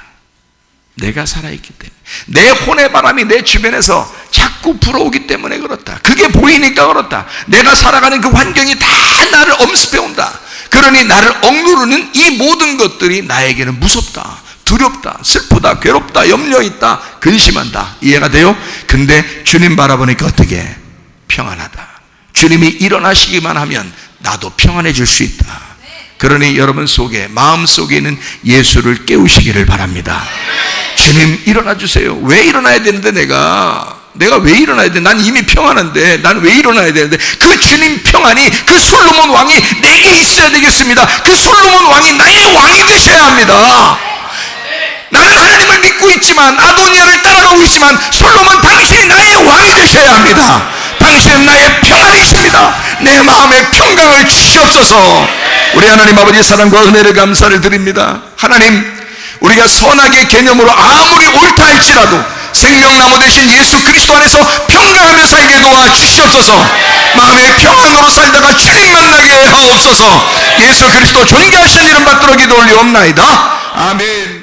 내가 살아있기 때문에. 내 혼의 바람이 내 주변에서 자꾸 불어오기 때문에 그렇다. 그게 보이니까 그렇다. 내가 살아가는 그 환경이 다 나를 엄습해온다. 그러니 나를 억누르는 이 모든 것들이 나에게는 무섭다, 두렵다, 슬프다, 괴롭다, 염려있다, 근심한다. 이해가 돼요? 근데 주님 바라보니까 어떻게? 평안하다. 주님이 일어나시기만 하면 나도 평안해질 수 있다. 그러니 여러분 속에, 마음 속에 있는 예수를 깨우시기를 바랍니다. 주님 일어나 주세요. 왜 일어나야 되는데 내가 왜 일어나야 돼? 난 이미 평안한데 난 왜 일어나야 되는데? 그 주님 평안이, 그 솔로몬 왕이 내게 있어야 되겠습니다. 그 솔로몬 왕이 나의 왕이 되셔야 합니다. 나는 하나님을 믿고 있지만, 아도니아를 따라가고 있지만, 솔로몬 당신이 나의 왕이 되셔야 합니다. 당신은 나의 평안이십니다. 내 마음에 평강을 주시옵소서. 우리 하나님 아버지의 사랑과 은혜를 감사를 드립니다. 하나님, 우리가 선악의 개념으로 아무리 옳다 할지라도 생명나무 되신 예수 그리스도 안에서 평강하며 살게 도와주시옵소서. 마음의 평안으로 살다가 주님 만나게 하옵소서. 예수 그리스도 존귀하신 이름 받들어 기도 올리옵나이다. 아멘.